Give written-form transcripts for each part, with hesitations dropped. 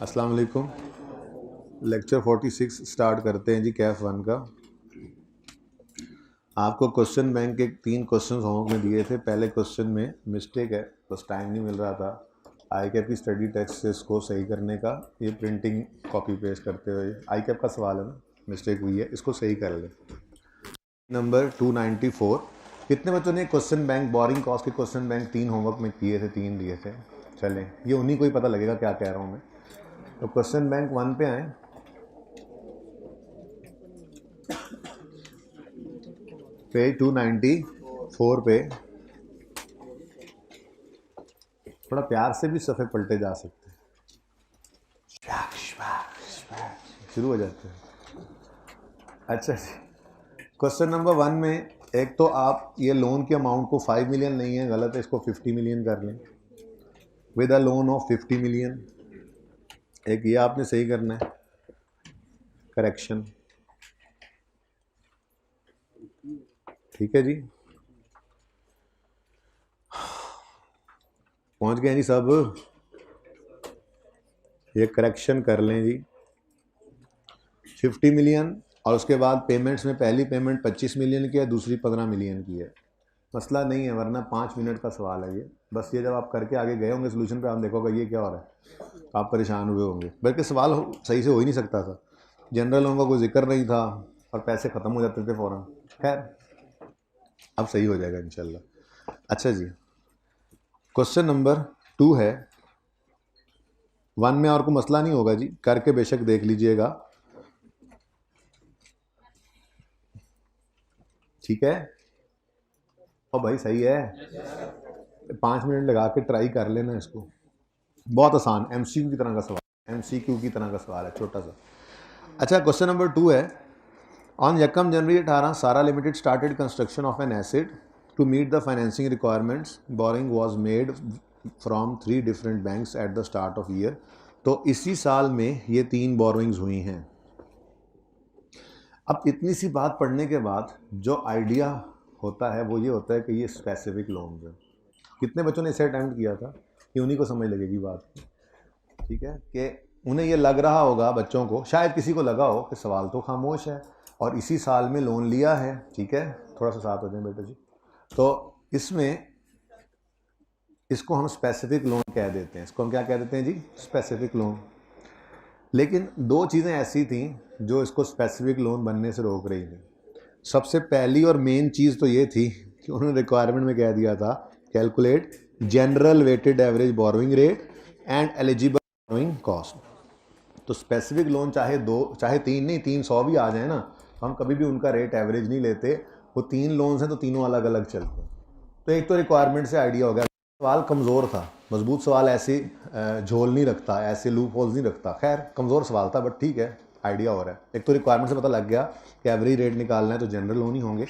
अस्सलाम वालेकुम। Lecture 46 start करते हैं जी, कैफ 1 का। आपको क्वेश्चन बैंक के 3 क्वेश्चन होमवर्क में दिए थे। पहले क्वेश्चन में मिस्टेक है, बस टाइम नहीं मिल रहा था आई कैप की स्टडी टेक्स्ट से इसको सही करने का। ये प्रिंटिंग कॉपी पेस्ट करते हुए आई कैप का सवाल है ना, मिस्टेक हुई है, इसको सही कर ले। नंबर 294। कितने बच्चों ने क्वेश्चन बैंक बोरिंग कॉस्ट के क्वेश्चन बैंक 3 होमवर्क में किए थे? 3 दिए थे। चलें, ये उन्हीं को ही पता लगेगा क्या कह रहा हूँ मैं। तो क्वेश्चन बैंक 1 पे आए। पेज 294 पे थोड़ा प्यार से भी सफ़े पलटे जा सकते हैं, शुरू हो जाते हैं। अच्छा जी, क्वेश्चन नंबर 1 में एक तो आप ये लोन के अमाउंट को 5 मिलियन नहीं है, गलत है, इसको 50 मिलियन कर लें with a loan of 50 million. एक ये आपने सही करना है, करेक्शन। ठीक है जी, पहुंच गए जी सब? ये करेक्शन कर लें जी, 50 मिलियन और उसके बाद पेमेंट्स में पहली पेमेंट 25 मिलियन की है, दूसरी 15 मिलियन की है। मसला नहीं है, वरना 5 मिनट का सवाल है ये। बस ये जब आप करके आगे गए होंगे सोल्यूशन पे, आप देखोगे ये क्या हो रहा है, आप परेशान हुए होंगे। बल्कि सवाल सही से हो ही नहीं सकता था, जनरल लोगों का कोई जिक्र नहीं था और पैसे ख़त्म हो जाते थे फ़ौरन। खैर, अब सही हो जाएगा इंशाल्लाह। अच्छा जी, क्वेश्चन नंबर 2 है। 1 में और कोई मसला नहीं होगा जी, करके बेशक देख लीजिएगा। ठीक है, और भाई सही है, 5 मिनट लगा के ट्राई कर लेना इसको। बहुत आसान, एमसीक्यू की तरह का सवाल, एमसीक्यू की तरह का सवाल है, छोटा सा। अच्छा, क्वेश्चन नंबर 2 है। ऑन 1 जनवरी 18 Sara limited started construction of an asset to meet the financing requirements. Borrowing was made from 3 different banks at the start of year. तो इसी साल में ये 3 बोरोइंग्स हुई हैं। अब इतनी सी बात पढ़ने के बाद जो आइडिया होता है वो ये होता है कि ये स्पेसिफिक लोन्स हैं। कितने बच्चों ने इसे अटेम्प्ट किया था, कि उन्हीं को समझ लगेगी बात। ठीक है, कि उन्हें ये लग रहा होगा, बच्चों को शायद किसी को लगा हो कि सवाल तो खामोश है और इसी साल में लोन लिया है। ठीक है, थोड़ा सा साथ हो जाए बेटा जी। तो इसमें इसको हम स्पेसिफिक लोन कह देते हैं। इसको हम क्या कह देते हैं जी? Specific loan. लेकिन 2 चीज़ें ऐसी थी जो इसको स्पेसिफिक लोन बनने से रोक रही थी। सबसे पहली और मेन चीज़ तो ये थी कि उन्होंने रिक्वायरमेंट में कह दिया था, calculate general weighted average borrowing rate and eligible borrowing cost. तो स्पेसिफिक लोन चाहे 2 चाहे 3 नहीं, 300 भी आ जाए ना, हम कभी भी उनका रेट एवरेज नहीं लेते। वो 3 लोन्स हैं तो तीनों अलग अलग चलते हैं। तो एक तो रिक्वायरमेंट से आइडिया हो गया। सवाल कमज़ोर था, मजबूत सवाल ऐसे झोल नहीं रखता, ऐसे लूप होल्स नहीं रखता। खैर, कमज़ोर सवाल था, बट ठीक है, आइडिया हो रहा है। एक तो रिक्वायरमेंट से पता लग गया कि एवरेज रेट निकालना है तो जनरल लोन ही होंगे।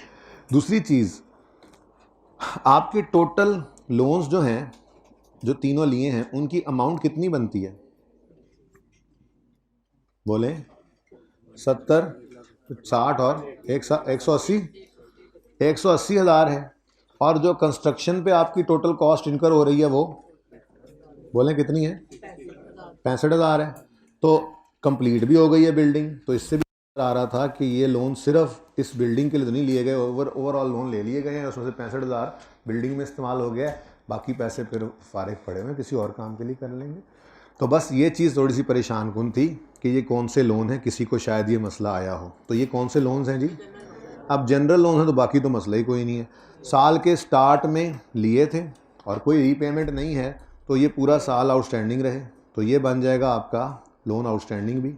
दूसरी चीज़, आपके टोटल लोन्स जो हैं, जो तीनों लिए हैं, उनकी अमाउंट कितनी बनती है? बोले 70, 60 और 180, 180 हज़ार है। और जो कंस्ट्रक्शन पे आपकी टोटल कॉस्ट इनकर हो रही है वो बोलें कितनी है? 65 हज़ार है। तो कंप्लीट भी हो गई है बिल्डिंग। तो इससे भी आ रहा था कि ये लोन सिर्फ इस बिल्डिंग के लिए तो नहीं लिए गए, ओवरऑल लोन ले लिए गए हैं। उसमें से 65 हज़ार बिल्डिंग में इस्तेमाल हो गया है, बाकी पैसे फिर फारिग पड़े हुए किसी और काम के लिए कर लेंगे। तो बस ये चीज़ थोड़ी सी परेशान कुन थी कि ये कौन से लोन है, किसी को शायद ये मसला आया हो। तो ये कौन से लोन्स हैं जी? अब जनरल लोन है तो बाकी तो मसला ही कोई नहीं है। साल के स्टार्ट में लिए थे और कोई रीपेमेंट नहीं है तो ये पूरा साल आउटस्टैंडिंग रहे, तो ये बन जाएगा आपका लोन आउटस्टैंडिंग भी।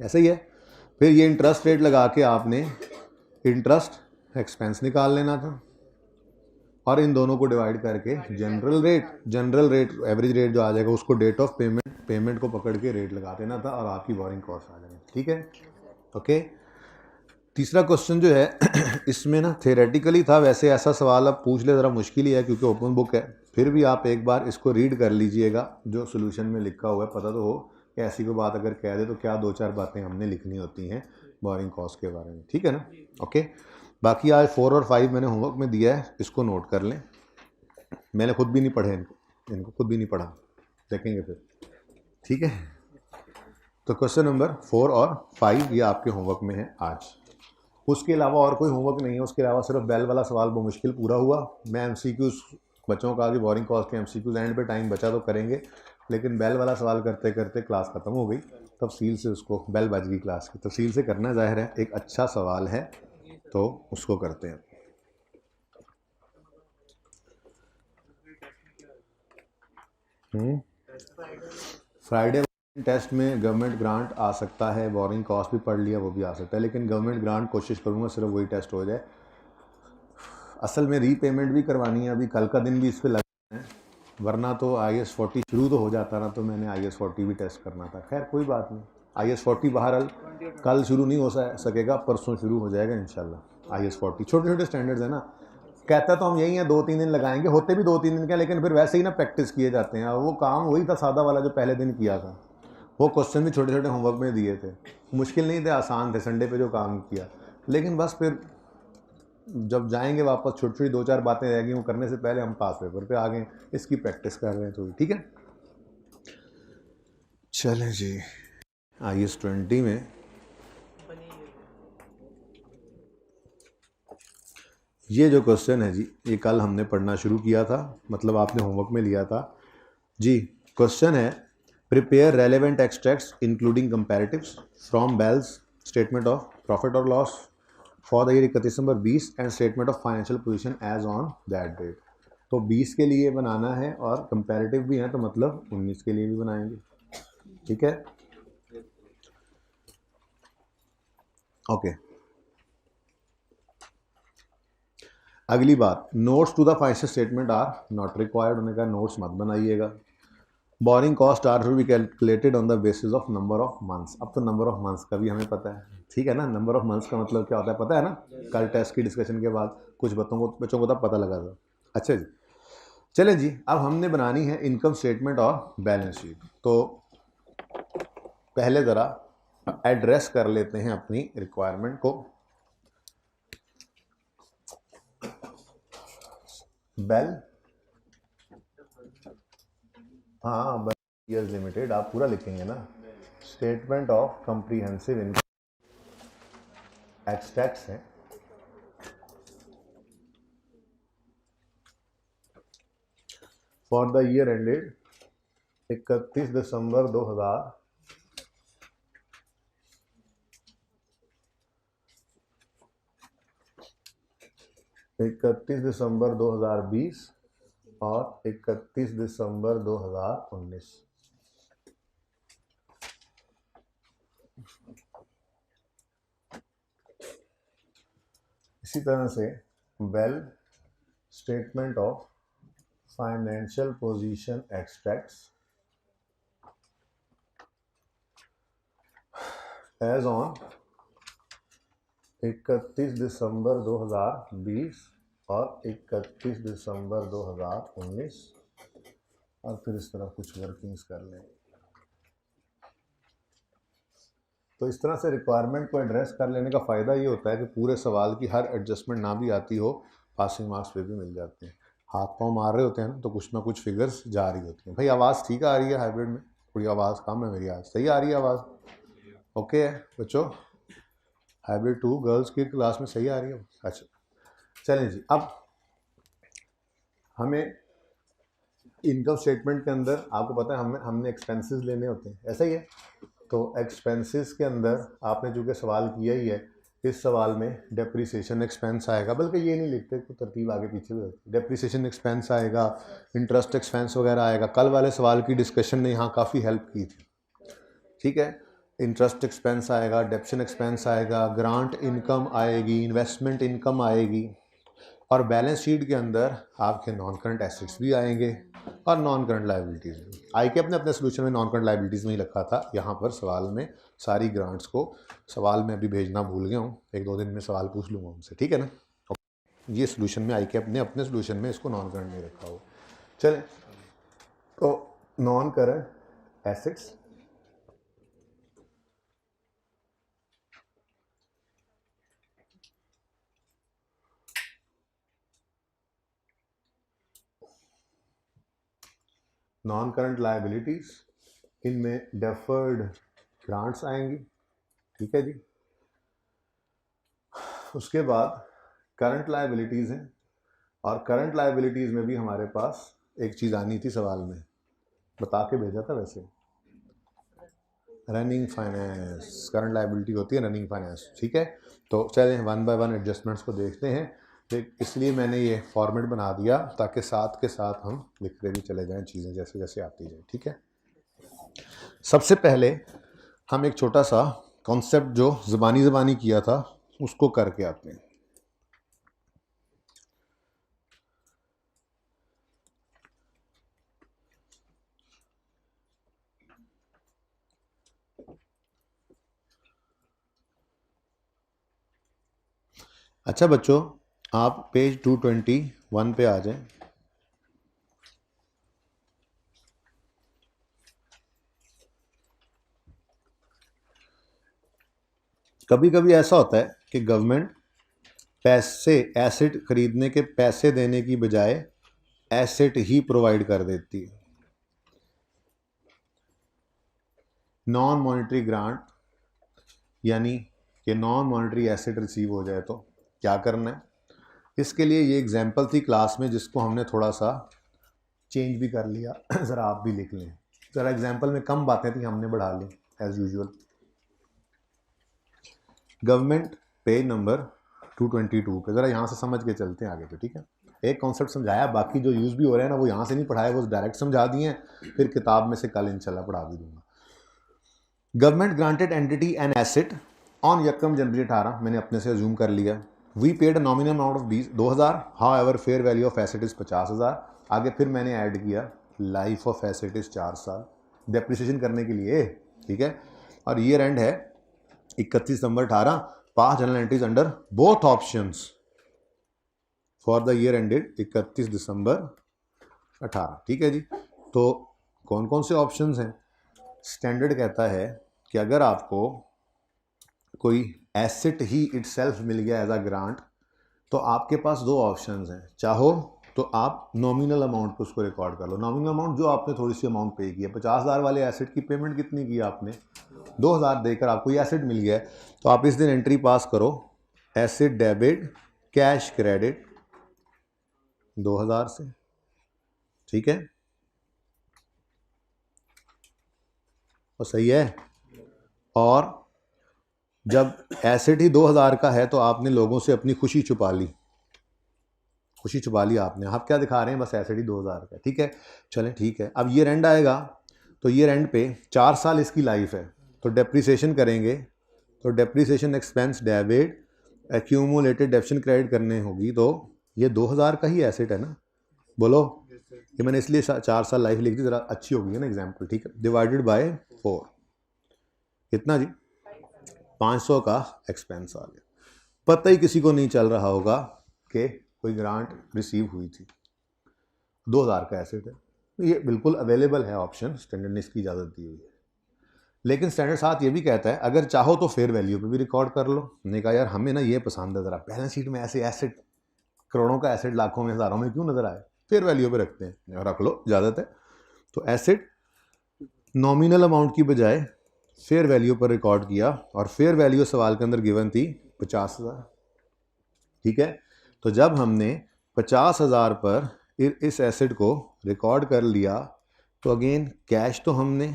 ऐसा ही है। फिर ये इंटरेस्ट रेट लगा के आपने इंटरेस्ट एक्सपेंस निकाल लेना था और इन दोनों को डिवाइड करके जनरल रेट एवरेज रेट जो आ जाएगा उसको डेट ऑफ पेमेंट को पकड़ के रेट लगा देना था और आपकी बोरिंग कॉस्ट आ जाएगी। ठीक है, ओके। तीसरा क्वेश्चन जो है इसमें ना थ्योरेटिकली था, वैसे ऐसा सवाल अब पूछ ले ज़रा मुश्किल ही है क्योंकि ओपन बुक है। फिर भी आप एक बार इसको रीड कर लीजिएगा, जो सोल्यूशन में लिखा हुआ है, पता तो हो कि ऐसी कोई बात अगर कह दे तो क्या 2-4 बातें हमने लिखनी होती हैं बोरिंग कॉस्ट के बारे में। ठीक है ना, ओके। बाकी आज 4 और 5 मैंने होमवर्क में दिया है, इसको नोट कर लें। मैंने खुद भी नहीं पढ़े इनको खुद भी नहीं पढ़ा, देखेंगे फिर। ठीक है। तो क्वेश्चन नंबर 4 और 5 ये आपके होमवर्क में है आज। उसके अलावा और कोई होमवर्क नहीं है, उसके अलावा सिर्फ बेल वाला सवाल वो मुश्किल पूरा हुआ। मैं एमसीक्यूज बच्चों का कि बोरिंग कॉस्ट के एमसीक्यूज एंड पे टाइम बचा तो करेंगे, लेकिन बेल वाला सवाल करते करते क्लास ख़त्म हो गई। तफसील से उसको बेल बज गई क्लास की, तफसील से करना ज़ाहिर है, एक अच्छा सवाल है तो उसको करते हैं। फ्राइडे टेस्ट में गवर्नमेंट ग्रांट आ सकता है, बोरिंग कॉस्ट भी पढ़ लिया वो भी आ सकता है, लेकिन गवर्नमेंट ग्रांट कोशिश करूँगा सिर्फ वही टेस्ट हो जाए। असल में रीपेमेंट भी करवानी है, अभी कल का दिन भी इस पर लगा है, वरना तो IS40 शुरू तो हो जाता ना, तो मैंने IS40 भी टेस्ट करना था। खैर कोई बात नहीं, IS40 बहरहाल कल शुरू नहीं हो सकेगा, परसों शुरू हो जाएगा इंशाल्लाह। IS40 छोटे छोटे स्टैंडर्ड्स है ना, कहता तो हम यही है 2-3 दिन लगाएंगे, होते भी 2-3 दिन के, लेकिन फिर वैसे ही ना प्रैक्टिस किए जाते हैं। वो काम वही था सादा वाला जो पहले दिन किया था, वो क्वेश्चन भी छोटे छोटे होमवर्क में दिए थे, मुश्किल नहीं थे, आसान थे, संडे पे जो काम किया। लेकिन बस फिर जब जाएंगे वापस छोटी छोटी 2-4 बातें रह गई, वो करने से पहले हम पास पेपर पे आ गए, इसकी प्रैक्टिस कर रहे हैं, तो ठीक है। चलें जी, IS20 में ये जो क्वेश्चन है जी, ये कल हमने पढ़ना शुरू किया था, मतलब आपने होमवर्क में लिया था जी। क्वेश्चन है, prepare relevant extracts including comparatives from Bell's statement of profit और loss for the year 31 December 20 and statement of financial position as on that date. तो 20 के लिए बनाना है और कंपैरेटिव भी है, तो मतलब 19 के लिए भी बनाएंगे, ठीक है, ओके। अगली बात, notes to the financial statement are not required, उन्होंने कहा नोट्स मत बनाइएगा। Borrowing cost are to be calculated on the basis of number of months. अब तो नंबर ऑफ मंथ्स का भी हमें पता है, ठीक है ना, नंबर ऑफ मंथ्स का मतलब क्या होता है पता है ना, कल टेस्ट की डिस्कशन के बाद कुछ बच्चों को तब पता लगा था। अच्छा जी, चलें जी, अब हमने बनानी है इनकम स्टेटमेंट और बैलेंस शीट। तो पहले ज़रा एड्रेस कर लेते हैं अपनी रिक्वायरमेंट को। बेल, हाँ, बेल ईयर्स लिमिटेड आप पूरा लिखेंगे ना। Statement of comprehensive income extracts है, for the year ended 31 December 2000 31 December 2020 और 31 दिसंबर 2019। इसी तरह से well statement of financial position extracts as on 31 December 2020 और 31 दिसंबर 2019, और फिर इस तरह कुछ वर्किंग्स कर लें। तो इस तरह से रिक्वायरमेंट को एड्रेस कर लेने का फ़ायदा ये होता है कि पूरे सवाल की हर एडजस्टमेंट ना भी आती हो, पासिंग मार्क्स पे भी मिल जाते हैं। हाथ पाँव मार रहे होते हैं ना, तो कुछ ना कुछ फिगर्स जा रही होती हैं। भाई आवाज़ ठीक आ रही है हाइब्रिड में, थोड़ी आवाज़ कम है मेरी, आज सही आ रही है आवाज़, ओके है बच्चों, हाइब्रिड 2 गर्ल्स की क्लास में सही आ रही है। अच्छा चलें जी, अब हमें इनकम स्टेटमेंट के अंदर आपको पता है हमने एक्सपेंसेस लेने होते हैं, ऐसा ही है। तो एक्सपेंसेस के अंदर आपने चूँकि सवाल किया ही है, इस सवाल में डेप्रिसिएशन एक्सपेंस आएगा, बल्कि ये नहीं लिखते तो तरतीब आगे पीछे भी होती है। डेप्रिसिएशन एक्सपेंस आएगा, इंटरेस्ट एक्सपेंस वगैरह आएगा। कल वाले सवाल की डिस्कशन ने यहाँ काफ़ी हेल्प की थी, ठीक है। इंटरेस्ट एक्सपेंस आएगा, डेप्शन एक्सपेंस आएगा, ग्रांट इनकम आएगी, इन्वेस्टमेंट इनकम आएगी, और बैलेंस शीट के अंदर आपके नॉन करंट एसेट्स भी आएंगे और नॉन करंट लाइबिलिटीज़ भी। आई के अपने सोल्यूशन में नॉन करंट लाइबिलिटीज़ में ही रखा था, यहाँ पर सवाल में सारी ग्रांट्स को सवाल में अभी भेजना भूल गया हूँ, 1-2 दिन में सवाल पूछ लूँगा उनसे, ठीक है ना। ये सोल्यूशन में आई के अपने सोल्यूशन में इसको नॉन करंट नहीं रखा हो। चलें, तो non current assets non current liabilities, इनमें डेफर्ड ग्रांट्स आएंगी, ठीक है जी। उसके बाद करंट लायबिलिटीज़ हैं, और करंट लायबिलिटीज़ में भी हमारे पास एक चीज़ आनी थी सवाल में, बता के भेजा था वैसे, रनिंग फाइनेंस। करंट लायबिलिटी होती है रनिंग फाइनेंस, ठीक है। तो चलें वन बाय वन एडजस्टमेंट्स को देखते हैं। इसलिए मैंने ये फॉर्मेट बना दिया ताकि साथ के साथ हम लिखते भी चले जाएं चीज़ें जैसे जैसे आती जाए, ठीक है। सबसे पहले हम एक छोटा सा कॉन्सेप्ट जो ज़बानी किया था उसको करके आते हैं। अच्छा बच्चों, आप पेज 221 पे आ जाएं। कभी कभी ऐसा होता है कि गवर्नमेंट पैसे एसेट खरीदने के पैसे देने की बजाय एसेट ही प्रोवाइड कर देती है। नॉन मॉनेटरी ग्रांट यानी कि नॉन मॉनेटरी एसेट रिसीव हो जाए तो क्या करना है। इसके लिए ये एग्जांपल थी क्लास में जिसको हमने थोड़ा सा चेंज भी कर लिया। ज़रा आप भी लिख लें, ज़रा एग्जांपल में कम बातें थी, हमने बढ़ा ली as usual. Government page number 222 पे, ज़रा यहाँ से समझ के चलते हैं आगे पे, ठीक है। एक कॉन्सेप्ट समझाया, बाकी जो यूज़ भी हो रहे हैं ना वो यहाँ से नहीं पढ़ाए, वो डायरेक्ट समझा दिए हैं, फिर किताब में से कल इंशाल्लाह पढ़ा भी दूंगा। Government granted entity and asset on यकम जनवरी 18, मैंने अपने से अज्यूम कर लिया। We paid a nominal amount of 2000, however fair value of asset is 50,000। आगे फिर मैंने ऐड किया लाइफ ऑफ एसेट इज़ 4 साल डेप्रिसिएशन करने के लिए, ठीक है। और ईयर एंड है 31 December 18। Pass general entries under both options for the year ended 31 December 18, ठीक है जी। तो कौन कौन से ऑप्शंस हैं? स्टैंडर्ड कहता है कि अगर आपको कोई एसेट ही इटसेल्फ मिल गया एज अ ग्रांट तो आपके पास दो ऑप्शंस हैं। चाहो तो आप नॉमिनल अमाउंट पे उसको रिकॉर्ड कर लो। नॉमिनल अमाउंट जो आपने थोड़ी सी अमाउंट पे किया, 50,000 वाले एसेट की पेमेंट कितनी की आपने? 2,000 देकर आपको ये एसेट मिल गया है, तो आप इस दिन एंट्री पास करो, एसेट डेबिट कैश क्रेडिट 2,000 से, ठीक है। और सही है। और जब एसेट ही 2,000 का है तो आपने लोगों से अपनी खुशी छुपा ली, खुशी छुपा ली आपने। आप क्या दिखा रहे हैं? बस एसेट ही 2,000 का, ठीक है। चलें ठीक है। अब ईयर एंड आएगा तो ईयर एंड पे 4 साल इसकी लाइफ है, तो डेप्रिसिएशन करेंगे, तो depreciation expense debit accumulated डेप्शन credit करने होगी, तो ये 2,000 का ही एसेट है ना, बोलो। ये मैंने इसलिए 4 साल लाइफ लिख दी, ज़रा अच्छी होगी ना एग्जाम्पल, ठीक है। डिवाइडेड बाय 4 कितना जी? 500 का एक्सपेंस आ गया। पता ही किसी को नहीं चल रहा होगा कि कोई ग्रांट रिसीव हुई थी। 2,000 का एसेट है, ये बिल्कुल अवेलेबल है ऑप्शन, स्टैंडर्ड ने इसकी इजाज़त दी हुई है। लेकिन स्टैंडर्ड साथ ये भी कहता है अगर चाहो तो फेयर वैल्यू पे भी रिकॉर्ड कर लो। हमने कहा यार हमें ना ये पसंद है, ज़रा बैलेंस शीट में ऐसे एसेट करोड़ों का एसेट लाखों में हज़ारों में क्यों नज़र आए, फेयर वैल्यू पे रखते हैं, रख लो, इजाज़त है। तो एसेट नॉमिनल अमाउंट की बजाय फेयर वैल्यू पर रिकॉर्ड किया, और फेयर वैल्यू सवाल के अंदर गिवन थी 50,000, ठीक है। तो जब हमने 50,000 पर इस एसेट को रिकॉर्ड कर लिया तो अगेन कैश तो हमने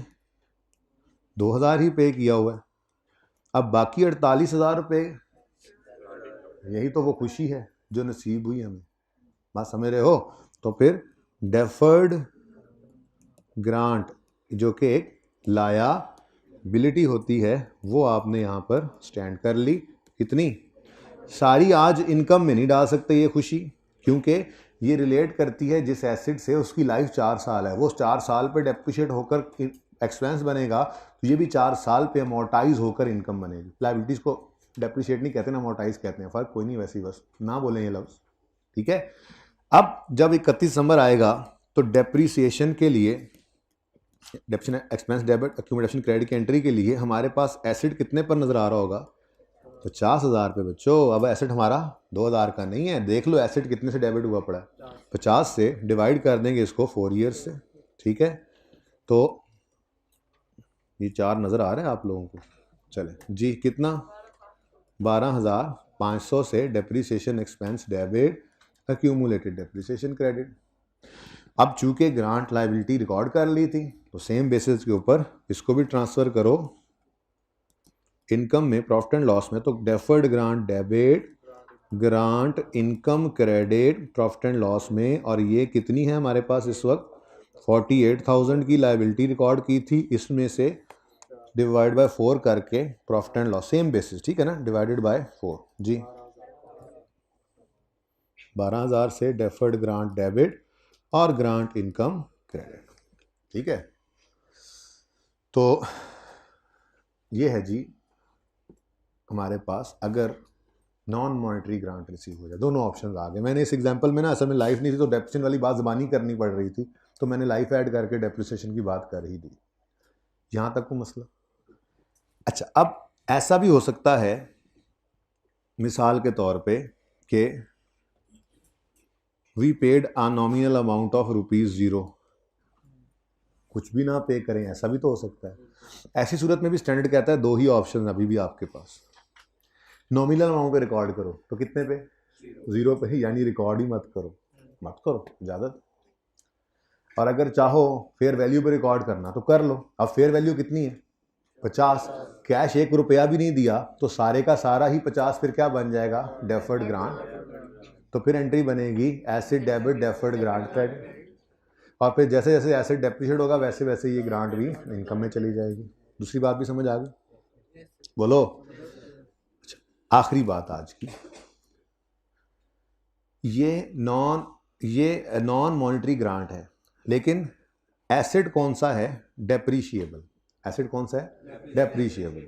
2,000 ही पे किया हुआ है। अब बाकी 48,000 रुपये, यही तो वो खुशी है जो नसीब हुई हमें, बात समझ रहे हो। तो फिर डेफर्ड ग्रांट जो कि एक लायबिलिटी होती है वो आपने यहाँ पर स्टैंड कर ली। कितनी सारी आज इनकम में नहीं डाल सकते ये खुशी, क्योंकि ये रिलेट करती है जिस एसेट से उसकी लाइफ 4 साल है, वो 4 साल पे डेप्रिशिएट होकर एक्सपेंस बनेगा, तो ये भी 4 साल पे अमोर्टाइज होकर इनकम बनेगी। लाइबिलिटीज को डेप्रिशिएट नहीं कहते ना, अमोर्टाइज कहते हैं, फ़र्क कोई नहीं, वैसे ही बस ना बोलें ये लफ्ज़, ठीक है। अब जब 31 दिसंबर आएगा तो डेप्रिसिएशन के लिए, डेप्शन एक्सपेंस डेबिट एक्यूमुलेशन क्रेडिट की एंट्री के लिए हमारे पास एसेट कितने पर नज़र आ रहा होगा? 50,000 पे बच्चों। अब एसेट हमारा 2,000 का नहीं है, देख लो एसेट कितने से डेबिट हुआ पड़ा है, 50 से डिवाइड कर देंगे इसको 4 ईयर्स से, ठीक है। तो ये 4 नज़र आ रहा है आप लोगों को? चले जी, कितना 12,500 से depreciation expense debit, accumulated depreciation credit. अब चूंकि ग्रांट लायबिलिटी रिकॉर्ड कर ली थी तो सेम बेसिस के ऊपर इसको भी ट्रांसफर करो इनकम में, प्रॉफिट एंड लॉस में। तो deferred grant debit, grant income credit profit and loss में। और ये कितनी है हमारे पास इस वक्त? 48,000 की लायबिलिटी रिकॉर्ड की थी, इसमें से डिवाइड बाय 4 करके profit and loss, same basis, ठीक है ना, डिवाइडेड बाय 4 जी। 12,000 से डेफर्ड ग्रांट डेबिट और ग्रांट इनकम क्रेडिट, ठीक है। तो ये है जी हमारे पास अगर नॉन मॉनेटरी ग्रांट रिसीव हो जाए। दोनों ऑप्शंस आ गए। मैंने इस एग्जांपल में ना असल में लाइफ नहीं थी तो डेप्रिसिएशन वाली बात ज़बानी करनी पड़ रही थी, तो मैंने लाइफ ऐड करके डेप्रिसिएशन की बात कर ही दी। यहाँ तक को मसला। अच्छा, अब ऐसा भी हो सकता है मिसाल के तौर पे कि we paid a nominal amount of ₹0, कुछ भी ना पे करें, ऐसा भी तो हो सकता है। ऐसी सूरत में भी स्टैंडर्ड कहता है 2 ही ऑप्शन अभी भी आपके पास। नॉमिनल अमाउंट पे रिकॉर्ड करो तो कितने पे? 0 पे ही, यानी रिकॉर्ड ही मत करो इजाज़त। और अगर चाहो फेयर वैल्यू पे रिकॉर्ड करना तो कर लो। अब फेयर वैल्यू कितनी है? 50। कैश 1 रुपया भी नहीं दिया तो सारे का सारा ही 50 फिर क्या बन जाएगा? Deferred grant. तो फिर एंट्री बनेगी asset debit deferred grant credit. और फिर जैसे जैसे एसेट डेप्रिशिएट होगा वैसे वैसे ये ग्रांट भी इनकम में चली जाएगी। दूसरी बात भी समझ आ गई? बोलो। आखिरी बात आज की, ये नॉन मॉनेटरी ग्रांट है, लेकिन एसेट कौन सा है? डेप्रीशिएबल। एसेट कौन सा है? डेप्रीशिएबल।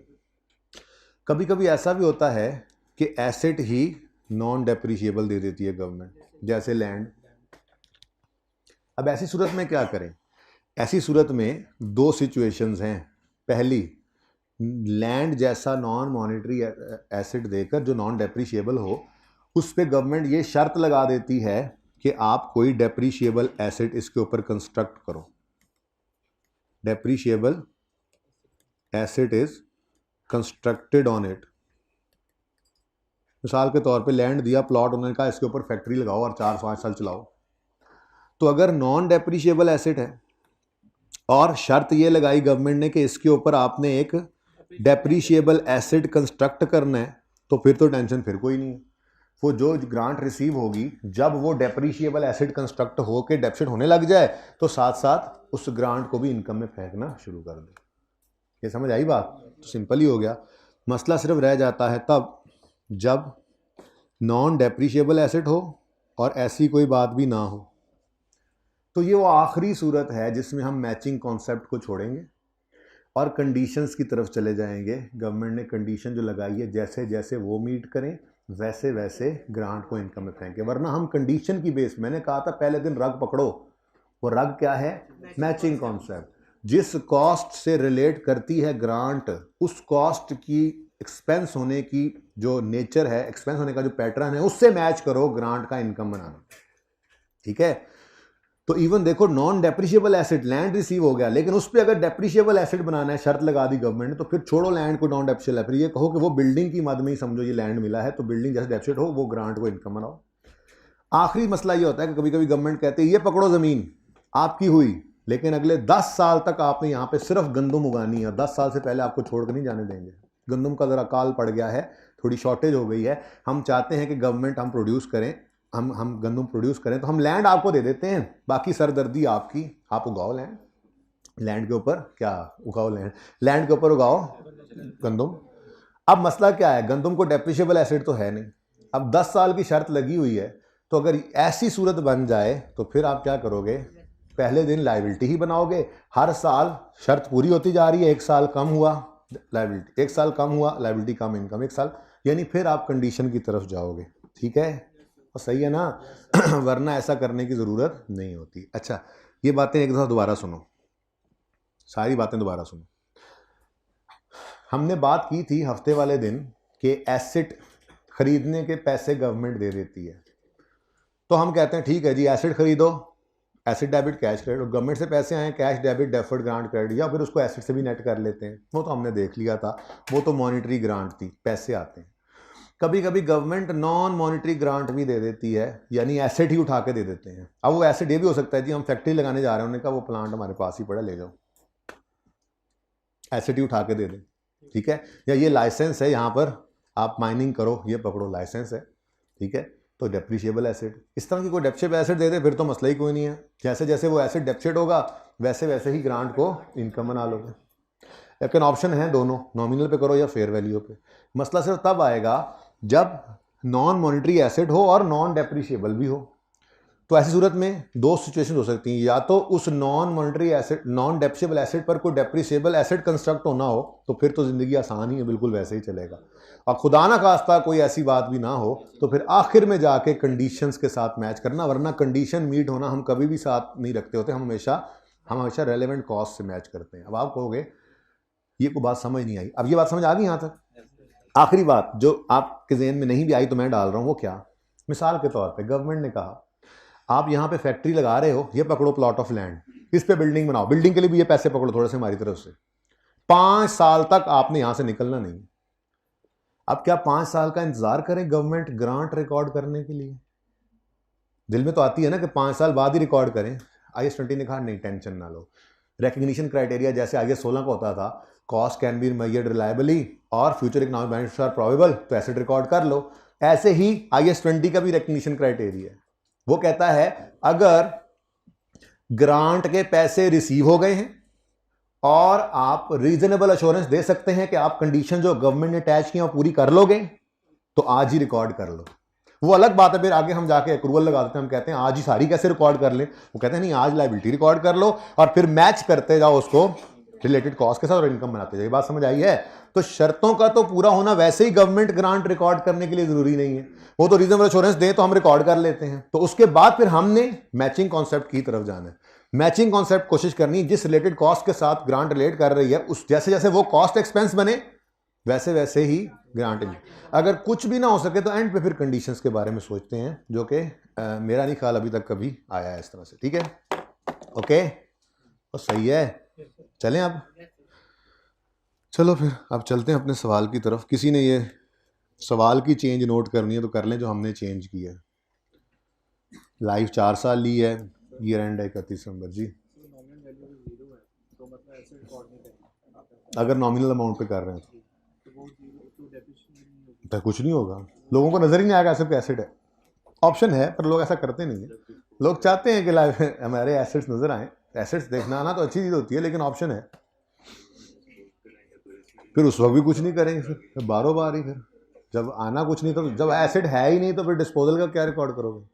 कभी कभी ऐसा भी होता है कि एसेट ही नॉन डेप्रीशिएबल दे देती है गवर्नमेंट, जैसे लैंड। अब ऐसी सूरत में क्या करें? ऐसी सूरत में 2 सिचुएशंस हैं। पहली, लैंड जैसा नॉन मॉनेटरी एसेट देकर जो नॉन डेप्रीशिएबल हो, उस पे गवर्नमेंट ये शर्त लगा देती है कि आप कोई डेप्रीशिएबल एसेट इसके ऊपर कंस्ट्रक्ट करो। Depreciable asset is constructed on it. मिसाल के तौर पे लैंड दिया, प्लॉट, उन्होंने कहा इसके ऊपर फैक्ट्री लगाओ और 4-5 साल चलाओ। तो अगर नॉन डेप्रीशिएबल एसेट है और शर्त ये लगाई गवर्नमेंट ने कि इसके ऊपर आपने एक डेप्रीशिएबल एसेट कंस्ट्रक्ट करना है, तो फिर तो टेंशन फिर कोई नहीं है। वो जो ग्रांट रिसीव होगी, जब वो डेप्रीशिएबल एसेट कंस्ट्रक्ट हो के डेप्रिसिएट होने लग जाए तो साथ साथ उस ग्रांट को भी इनकम में फेंकना शुरू कर दे। ये समझ आई बात? तो सिंपल ही हो गया। मसला सिर्फ रह जाता है तब जब नॉन डेप्रीशिएबल एसेट हो और ऐसी कोई बात भी ना हो। तो ये वो आखिरी सूरत है जिसमें हम मैचिंग कॉन्सेप्ट को छोड़ेंगे और कंडीशंस की तरफ चले जाएंगे। गवर्नमेंट ने कंडीशन जो लगाई है, जैसे जैसे वो मीट करें वैसे वैसे ग्रांट को इनकम में फेंके। वरना हम कंडीशन की बेस, मैंने कहा था पहले दिन रग पकड़ो, वो रग क्या है? Matching concept. जिस कॉस्ट से रिलेट करती है ग्रांट, उस कॉस्ट की एक्सपेंस होने की जो नेचर है, एक्सपेंस होने का जो पैटर्न है, उससे मैच करो ग्रांट का इनकम बनाना। ठीक है? तो इवन देखो, non depreciable asset land receive हो गया, लेकिन उस पर अगर डेप्रिशिएबल एसेट बनाना है, शर्त लगा दी गवर्नमेंट ने, तो फिर छोड़ो लैंड को नॉन डेप्रिशिएबल। फिर ये कहो कि वो बिल्डिंग की मद में ही समझो ये लैंड मिला है, तो बिल्डिंग जैसे डेप्रिशिएट हो वो ग्रांट को इनकम बनाओ। आखिरी मसला ये होता है कि कभी कभी गवर्नमेंट कहते हैं ये पकड़ो जमीन आपकी हुई, लेकिन अगले 10 साल तक आपने यहाँ पे सिर्फ गंदम उगानी है, 10 साल से पहले आपको छोड़कर नहीं जाने देंगे। गंदम का जरा काल पड़ गया है, थोड़ी शॉर्टेज हो गई है, हम चाहते हैं कि गवर्नमेंट हम प्रोड्यूस करें, हम गंदम प्रोड्यूस करें, तो हम लैंड आपको दे देते हैं, बाकी सरदर्दी आपकी, आप उगाओ लैंड। लैंड के ऊपर क्या उगाओ? लैंड के ऊपर उगाओ गंदम। अब मसला क्या है? गंदम को डेप्रिशिएबल एसेट तो है नहीं, अब 10 साल की शर्त लगी हुई है। तो अगर ऐसी सूरत बन जाए तो फिर आप क्या करोगे? पहले दिन लायबिलिटी ही बनाओगे, हर साल शर्त पूरी होती जा रही है, 1 साल कम हुआ लायबिलिटी, 1 साल कम हुआ लायबिलिटी, कम इनकम 1 साल, यानी फिर आप कंडीशन की तरफ जाओगे। ठीक है? और सही है ना? वरना ऐसा करने की ज़रूरत नहीं होती। अच्छा, ये बातें एक दफ़ा दोबारा सुनो, सारी बातें दोबारा सुनो। हमने बात की थी हफ्ते वाले दिन कि एसेट खरीदने के पैसे गवर्नमेंट दे देती है, तो हम कहते हैं ठीक है जी एसेट खरीदो, asset debit cash credit, government से पैसे आए cash debit deferred grant credit, या फिर उसको एसेट से भी नेट कर लेते हैं, वो तो हमने देख लिया था, वो तो मॉनिटरी ग्रांट थी, पैसे आते हैं। कभी कभी गवर्नमेंट नॉन मॉनिटरी ग्रांट भी दे देती है, यानी एसेट ही उठा के दे देते हैं। अब वो एसेट ये भी हो सकता है जी हम फैक्ट्री लगाने जा रहे हैं, उन्होंने कहा वो प्लांट हमारे पास ही पड़ा, ले जाओ, एसेट ही उठा के दे दें, ठीक है। या ये लाइसेंस है, यहाँ पर आप माइनिंग करो, ये पकड़ो लाइसेंस है, ठीक है, तो डेप्रिशिएबल एसेट, इस तरह की कोई डेप्रिशिएबल एसेट दे दे फिर तो मसला ही कोई नहीं है। जैसे जैसे वो एसेट डेप्रिशिएट होगा वैसे वैसे ही ग्रांट को इनकम बना लोगे। लेकिन ऑप्शन है दोनों, नॉमिनल पे करो या फेयर वैल्यू पे। मसला सिर्फ तब आएगा जब नॉन मॉनिटरी एसेट हो और नॉन डेप्रिशिएबल भी हो। तो ऐसी सूरत में दो सिचुएशन हो सकती हैं, या तो उस non monetary asset non depreciable asset पर कोई डेप्रिशिएबल एसेट कंस्ट्रक्ट होना हो, तो फिर तो ज़िंदगी आसान ही है, बिल्कुल वैसे ही चलेगा। और खुदा ना खास्ता कोई ऐसी बात भी ना हो तो फिर आखिर में जाके कंडीशंस के साथ मैच करना, वरना कंडीशन मीट होना हम कभी भी साथ नहीं रखते होते, हम हमेशा रेलेवेंट कॉस्ट से मैच करते हैं। अब आप कहोगे ये कोई बात समझ नहीं आई, अब ये बात समझ आ गई यहाँ तक। आखिरी बात जो आपके ज़हन में नहीं भी आई तो मैं डाल रहा हूँ, वो क्या, मिसाल के तौर पे गवर्नमेंट ने कहा आप यहाँ पे फैक्ट्री लगा रहे हो, ये पकड़ो प्लॉट ऑफ लैंड, इस पे बिल्डिंग बनाओ, बिल्डिंग के लिए भी ये पैसे पकड़ो थोड़े से हमारी तरफ से, 5 साल तक आपने यहाँ से निकलना नहीं। अब क्या 5 साल का इंतजार करें गवर्नमेंट ग्रांट रिकॉर्ड करने के लिए? दिल में तो आती है ना कि 5 साल बाद ही रिकॉर्ड करें। IAS 20 ने कहा नहीं, टेंशन ना लो, रिकग्निशन क्राइटेरिया जैसे IAS 16 का होता था, cost can be measured reliably और future economic benefits are probable, तो एसेट रिकॉर्ड कर लो। ऐसे ही IAS 20 का भी रिकग्निशन क्राइटेरिया है, वो कहता है अगर ग्रांट के पैसे रिसीव हो गए हैं और आप रीजनेबल अश्योरेंस दे सकते हैं कि आप कंडीशन जो गवर्नमेंट ने अटैच की वो पूरी कर लोगे, तो आज ही रिकॉर्ड कर लो। वो अलग बात है, फिर आगे हम जाके अप्रूवल लगा देते हैं, हम कहते हैं आज ही सारी कैसे रिकॉर्ड कर लें, वो कहते हैं नहीं आज लायबिलिटी रिकॉर्ड कर लो और फिर मैच करते जाओ उसको रिलेटेड कॉस्ट के साथ और इनकम बनाते जाइए। बात समझ आई है? तो शर्तों का तो पूरा होना वैसे ही गवर्नमेंट ग्रांट रिकॉर्ड करने के लिए जरूरी नहीं है, वो तो रीजनेबल एश्योरेंस दे तो हम रिकॉर्ड कर लेते हैं। तो उसके बाद फिर हमने मैचिंग कॉन्सेप्ट की तरफ जाना है। मैचिंग कॉन्सेप्ट कोशिश करनी जिस रिलेटेड कॉस्ट के साथ ग्रांट रिलेट कर रही है, उस जैसे जैसे वो कॉस्ट एक्सपेंस बने वैसे वैसे ही ग्रांट मिले। अगर कुछ भी ना हो सके तो एंड पे फिर कंडीशंस के बारे में सोचते हैं, जो कि मेरा नहीं ख्याल अभी तक कभी आया है इस तरह से। ठीक है, ओके, तो सही है, चलें अब। चलो फिर अब चलते हैं अपने सवाल की तरफ। किसी ने ये सवाल की चेंज नोट करनी है तो कर लें जो हमने चेंज की है। लाइफ 4 साल ली है, ईयर एंड है 31 दिसंबर जी। अगर नॉमिनल अमाउंट पे कर रहे हैं तो कुछ नहीं होगा, लोगों को नजर ही नहीं आएगा सिर्फ एसेट है। ऑप्शन है पर लोग ऐसा करते नहीं है। लोग चाहते हैं कि लाइफ में हमारे एसेट्स नजर आए। एसेट्स देखना आना तो अच्छी चीज़ होती है, लेकिन ऑप्शन है फिर उस वक्त भी कुछ नहीं करेंगे, फिर बारों बार ही, फिर जब आना कुछ नहीं तो जब एसेट है ही नहीं तो फिर डिस्पोजल का क्या रिकॉर्ड करोगे?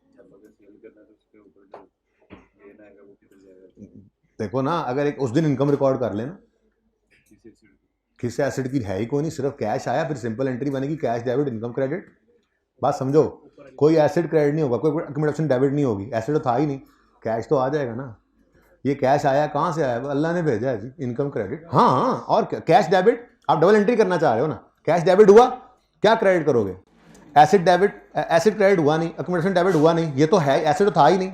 देखो ना, अगर एक उस दिन इनकम रिकॉर्ड कर लेना, किसी एसेट की है ही कोई नहीं, सिर्फ कैश आया, फिर सिंपल एंट्री बनेगी कैश डेबिट इनकम क्रेडिट। बात समझो, कोई एसेट क्रेडिट नहीं होगा, कोई अकोमोडेशन डेबिट नहीं होगी, एसेट तो था ही नहीं, कैश तो आ जाएगा ना। ये कैश आया कहाँ से आया? अल्लाह ने भेजा है जी, इनकम क्रेडिट। हाँ, और कैश डेबिट आप डबल एंट्री करना चाह रहे हो ना, कैश डेबिट हुआ, क्या क्रेडिट करोगे? एसेट डेबिट, एसेट क्रेडिट हुआ नहीं, अकोमोडेशन डेबिट हुआ नहीं, ये तो है, एसेट तो था ही नहीं,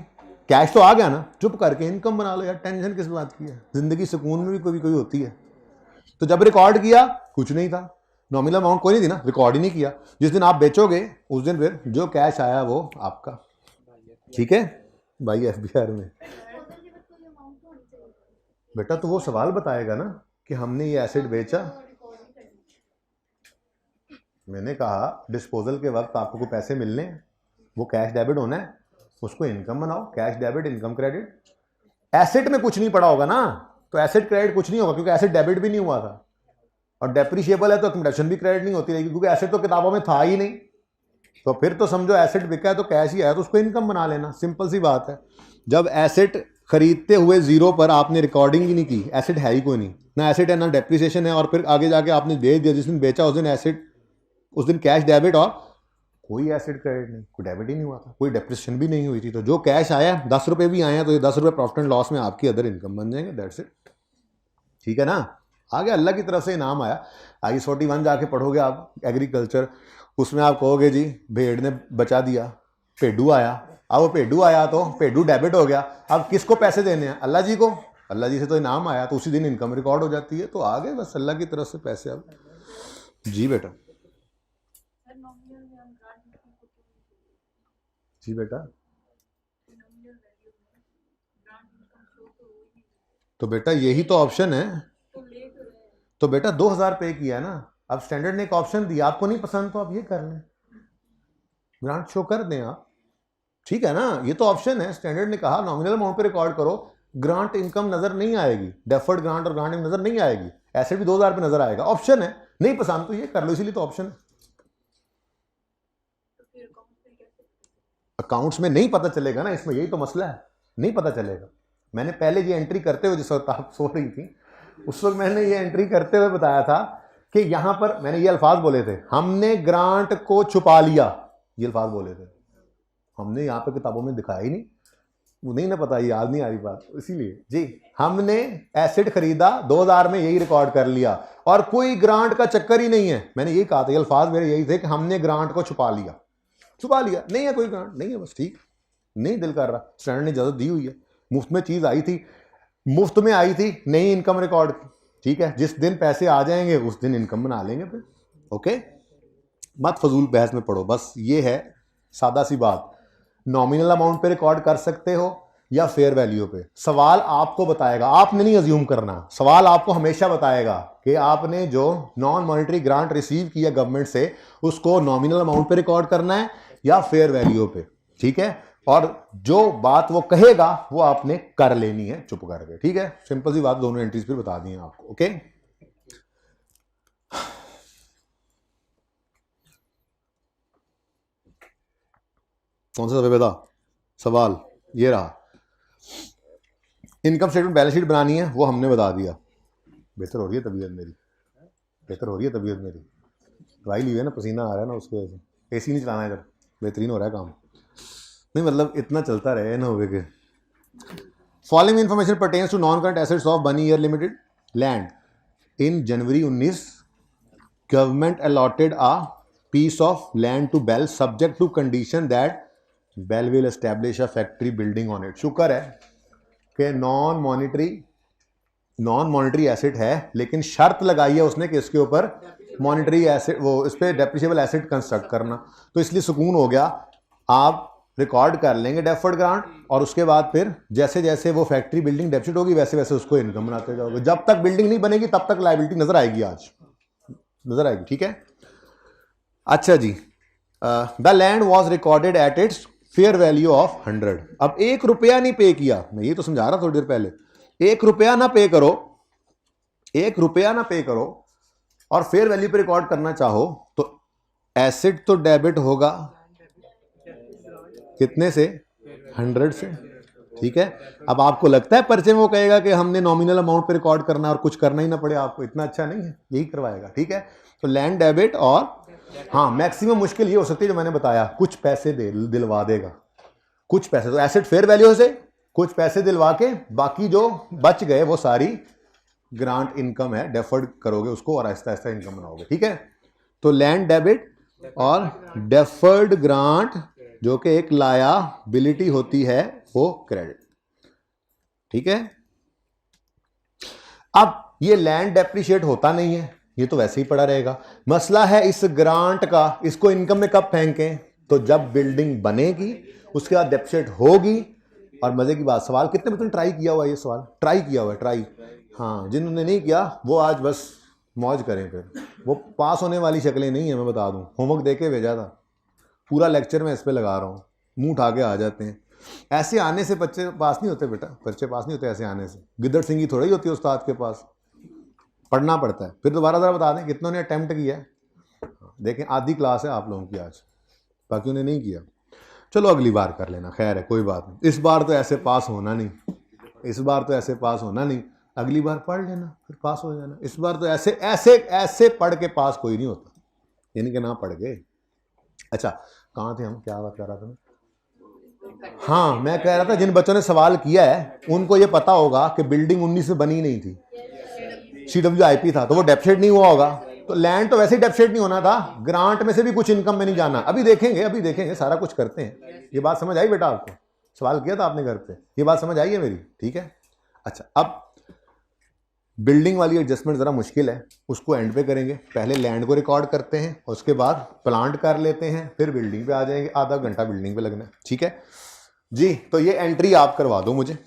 कैश तो आ गया ना, चुप करके इनकम बना लो यार, टेंशन किस बात की है? जिंदगी सुकून में भी कोई होती है। तो जब रिकॉर्ड किया कुछ नहीं था, नॉमिनल अमाउंट कोई नहीं थी ना, रिकॉर्ड ही नहीं किया। जिस दिन आप बेचोगे उस दिन फिर जो कैश आया वो आपका। ठीक है भाई, FBR में बेटा तो वो सवाल बताएगा ना कि हमने ये एसेट बेचा। मैंने कहा डिस्पोजल के वक्त आपको कोई पैसे मिलने हैं, वो कैश डेबिट होना है, उसको इनकम बनाओ, cash debit income credit. Asset में कुछ नहीं पड़ा होगा ना, तो एसेट क्रेडिट कुछ नहीं होगा, क्योंकि एसेट डेबिट भी नहीं हुआ था, और डेप्रिशिएबल है तो अकोमोडेशन भी क्रेडिट नहीं होती रहेगी, क्योंकि एसेट तो किताबों में था ही नहीं। तो फिर तो समझो एसेट बिका है तो कैश ही आया, तो उसको इनकम बना लेना, सिंपल सी बात है। जब एसेट खरीदते हुए जीरो पर आपने रिकॉर्डिंग ही नहीं की, एसेट है ही कोई नहीं, ना एसेट है ना डेप्रिसिएशन है, और फिर आगे जाके आपने बेच दिया, जिस दिन बेचा उस दिन एसेट, उस दिन कैश डेबिट और कोई एसेट क्रेडिट नहीं, कोई डेबिट ही नहीं हुआ था, कोई डेप्रिसिएशन भी नहीं हुई थी। तो जो कैश आया 10 रुपये भी आए हैं तो ये 10 रुपये प्रॉफिट एंड लॉस में आपकी अदर इनकम बन जाएंगे, दैट्स इट। ठीक है ना, आगे अल्लाह की तरफ से इनाम आया। IAS 41 जाके पढ़ोगे आप एग्रीकल्चर, उसमें आप कहोगे जी भेड़ ने बचा दिया, भेडू आया, अब वो पेडू आया तो पेडू डेबिट हो गया, अब किसको पैसे देने हैं? अल्लाह जी को। अल्लाह जी से तो इनाम आया तो उसी दिन इनकम रिकॉर्ड हो जाती है, तो आ गए बस अल्लाह की तरफ से पैसे। अब जी बेटा, जी बेटा, तो बेटा यही तो ऑप्शन है। तो बेटा 2000 पे किया ना, अब स्टैंडर्ड ने एक ऑप्शन दिया, आपको नहीं पसंद तो आप ये कर लें, ग्रांट शो कर दें आप, ठीक है ना। ये तो ऑप्शन है, स्टैंडर्ड ने कहा नॉमिनल अमाउंट पे रिकॉर्ड करो, ग्रांट इनकम नजर नहीं आएगी, डेफर्ड ग्रांट और ग्रांट नजर नहीं आएगी, ऐसे भी 2000 पे नजर आएगा। ऑप्शन है, नहीं पसंद तो ये कर लो, इसीलिए तो ऑप्शन है। अकाउंट्स में नहीं पता चलेगा ना, इसमें यही तो मसला है, नहीं पता चलेगा। मैंने पहले ये एंट्री करते हुए, जिस वक्त आप सो रही थी उस वक्त मैंने ये एंट्री करते हुए बताया था कि यहां पर मैंने ये अल्फाज बोले थे, हमने ग्रांट को छुपा लिया, ये अल्फाज बोले थे हमने, यहां पर किताबों में दिखाया ही नहीं, वो नहीं ना पता, याद नहीं आ रही बात, इसीलिए जी हमने एसेट खरीदा 2000 में, यही रिकॉर्ड कर लिया, और कोई ग्रांट का चक्कर ही नहीं है। मैंने यही कहा था, ये अल्फाज मेरे यही थे कि हमने ग्रांट को छुपा लिया, छुपा लिया, नहीं है कोई ग्रांट, नहीं है, बस ठीक, नहीं दिल कर रहा, स्टैंडर्ड ने इजाजत दी हुई है, मुफ्त में चीज आई थी, मुफ्त में आई थी, नई इनकम रिकॉर्ड की, ठीक है, जिस दिन पैसे आ जाएंगे उस दिन इनकम बना लेंगे फिर। ओके, मत फजूल बहस में पढ़ो, बस ये है सादा सी बात। नॉमिनल अमाउंट पे रिकॉर्ड कर सकते हो या फेयर वैल्यू पे, सवाल आपको बताएगा, आपने नहीं अज्यूम करना, सवाल आपको हमेशा बताएगा कि आपने जो नॉन मॉनिटरी ग्रांट रिसीव किया गवर्नमेंट से, उसको नॉमिनल अमाउंट पे रिकॉर्ड करना है या फेयर वैल्यू पे, ठीक है। और जो बात वो कहेगा वो आपने कर लेनी है चुप करके, ठीक है। सिंपल सी बात, दोनों एंट्रीज फिर बता दी हैं आपको। ओके, कौन सा सफे बता सवाल, ये रहा, इनकम स्टेटमेंट बैलेंस शीट बनानी है, वो हमने बता दिया। बेहतर हो रही है तबीयत मेरी, बेहतर हो रही है तबीयत मेरी, दवाई ली है ना, पसीना आ रहा है ना, उसकी वजह से एसी नहीं चलाना है, इधर बेहतरीन हो रहा है काम, नहीं मतलब इतना चलता रहे ना होवे के। Following information pertains to non current assets of Bunny Ear limited land, in January 19 government allotted a piece of land to Bell subject to condition that Bell will establish a factory building on it. शुक्र है कि non monetary asset है, लेकिन शर्त लगाई है उसने कि इसके ऊपर मॉनिटरी एसेट, वो इस पर डेप्रिशिएबल एसेट कंस्ट्रक्ट करना, तो इसलिए सुकून हो गया, आप रिकॉर्ड कर लेंगे डेफर्ड ग्रांट, और उसके बाद फिर जैसे जैसे वो फैक्ट्री बिल्डिंग डेप्सिट होगी वैसे वैसे उसको इनकम बनाते जाओगे, जब तक बिल्डिंग नहीं बनेगी तब तक लायबिलिटी नजर आएगी, आज नजर आएगी, ठीक है। अच्छा जी, the land was recorded at its fair value of 100। अब 1 रुपया नहीं पे किया, मैं ये तो समझा रहा थोड़ी देर पहले, 1 रुपया ना पे करो, 1 रुपया ना पे करो और फेयर वैल्यू पे रिकॉर्ड करना चाहो तो एसेट तो डेबिट होगा कितने से, 100 से, ठीक है। अब आपको लगता है पर्चे में वो कहेगा कि हमने नॉमिनल अमाउंट पे रिकॉर्ड करना और कुछ करना ही ना पड़े आपको, इतना अच्छा नहीं है, यही करवाएगा, ठीक है। तो लैंड डेबिट, और हाँ मैक्सिमम मुश्किल ये हो सकती है जो मैंने बताया, कुछ पैसे दिलवा देगा, कुछ पैसे, तो एसेट फेयर वैल्यू से कुछ पैसे दिलवा के बाकी जो बच गए वो सारी ग्रांट इनकम है, डेफर्ड करोगे उसको और आहिस्ता आहिस्ता इनकम बनाओगे, ठीक है। तो लैंड डेबिट और डेफर्ड ग्रांट जो कि एक लायबिलिटी होती है वो क्रेडिट, ठीक है। अब ये लैंड डेप्रिशिएट होता नहीं है, ये तो वैसे ही पड़ा रहेगा, मसला है इस ग्रांट का, इसको इनकम में कब फेंकें, तो जब बिल्डिंग बनेगी उसके बाद डेप्रिशिएट होगी। और मजे की बात, सवाल कितने बच्चों ने ट्राई किया हुआ है, ये सवाल ट्राई किया हुआ है, ट्राई, हाँ जिन्होंने नहीं किया वो आज बस मौज करें, फिर वो पास होने वाली शक्लें नहीं है, मैं बता दूं, होमवर्क दे के भेजा था, पूरा लेक्चर मैं इस पे लगा रहा हूँ, मुंह उठा के आ जाते हैं, ऐसे आने से बच्चे पास नहीं होते बेटा, बच्चे पास नहीं होते ऐसे आने से, गिद्दड़ सिंगी थोड़ी होती है उस्ताद के पास, पढ़ना पड़ता है। फिर दोबारा ज़रा बता दें कितनों ने अटेम्प्ट किया है, देखें आधी क्लास है आप लोगों की आज, बाकी उन्हें नहीं किया, चलो अगली बार कर लेना, खैर है कोई बात नहीं, इस बार तो ऐसे पास होना नहीं, इस बार तो ऐसे पास होना नहीं, अगली बार पढ़ लेना फिर पास हो जाना, इस बार तो ऐसे ऐसे ऐसे पढ़ के पास कोई नहीं होता, यानी कि ना पढ़ गए। अच्छा कहाँ थे हम, क्या बात कर रहा था मैं, हाँ मैं कह रहा था जिन बच्चों ने सवाल किया है उनको ये पता होगा कि बिल्डिंग 19 में बनी नहीं थी, CWIP था, तो वो डेप्सिट नहीं हुआ होगा, तो लैंड तो वैसे ही डेप्रिशिएट नहीं होना था, ग्रांट में से भी कुछ इनकम में नहीं जाना। अभी देखेंगे सारा कुछ करते हैं। ये बात समझ आई बेटा? आपको सवाल किया था आपने घर पे, ये बात समझ आई है मेरी? ठीक है। अच्छा, अब बिल्डिंग वाली एडजस्टमेंट ज़रा मुश्किल है, उसको एंड पे करेंगे। पहले लैंड को रिकॉर्ड करते हैं, उसके बाद प्लांट कर लेते हैं, फिर बिल्डिंग पे आ जाएंगे। आधा घंटा बिल्डिंग पे लगना है, ठीक है जी। तो ये एंट्री आप करवा दो, मुझे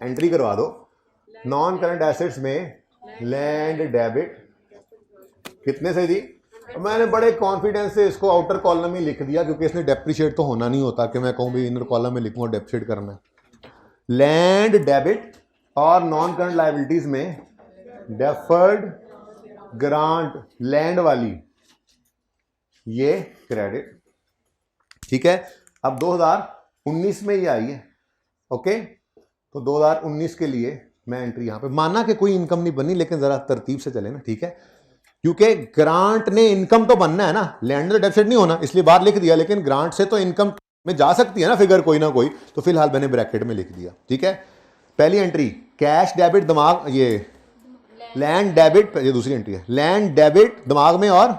एंट्री करवा दो। नॉन करंट एसेट्स में लैंड डेबिट कितने से जी? मैंने बड़े कॉन्फिडेंस से इसको आउटर कॉलम में लिख दिया, क्योंकि इसने डेप्रिशिएट तो होना नहीं होता कि मैं कहूँ भी इनर कॉलम में लिखूंगा डेप्रिशिएट करना है। लैंड डेबिट और नॉन करंट लायबिलिटीज में डेफर्ड ग्रांट लैंड वाली ये क्रेडिट, ठीक है। अब 2019 में ये आई है, ओके। तो 2019 के लिए मैं एंट्री यहां पे, माना कि कोई इनकम नहीं बनी, लेकिन जरा तरतीब से चले ना, ठीक है। क्योंकि ग्रांट ने इनकम तो बनना है ना, लैंड में डेफिसिट नहीं होना, इसलिए बाहर लिख दिया। लेकिन ग्रांट से तो इनकम में जा सकती है ना फिगर कोई ना कोई, तो फिलहाल मैंने ब्रैकेट में लिख दिया, ठीक है। पहली एंट्री कैश डेबिट दिमाग, ये लैंड डेबिट, ये दूसरी एंट्री है। लैंड डेबिट दिमाग में, और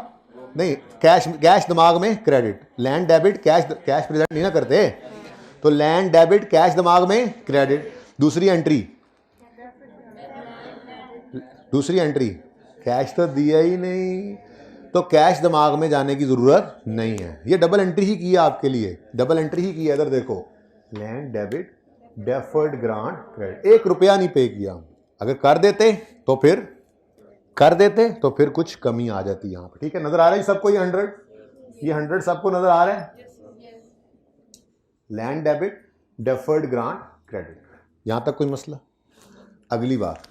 नहीं कैश दिमाग में credit. Land debit cash present नहीं ना करते, तो लैंड डेबिट कैश दिमाग में क्रेडिट। दूसरी एंट्री कैश तो दिया ही नहीं, तो कैश दिमाग में जाने की जरूरत नहीं है। ये डबल एंट्री ही की है आपके लिए, डबल एंट्री ही की है। इधर देखो, land debit deferred grant credit, 1 रुपया नहीं पे किया। अगर कर देते तो फिर कुछ कमी आ जाती यहाँ पे, ठीक है। नजर आ रहा है सबको? ये 100 सबको नजर आ रहा है? Land debit deferred grant credit, यहां तक कोई मसला? अगली बात,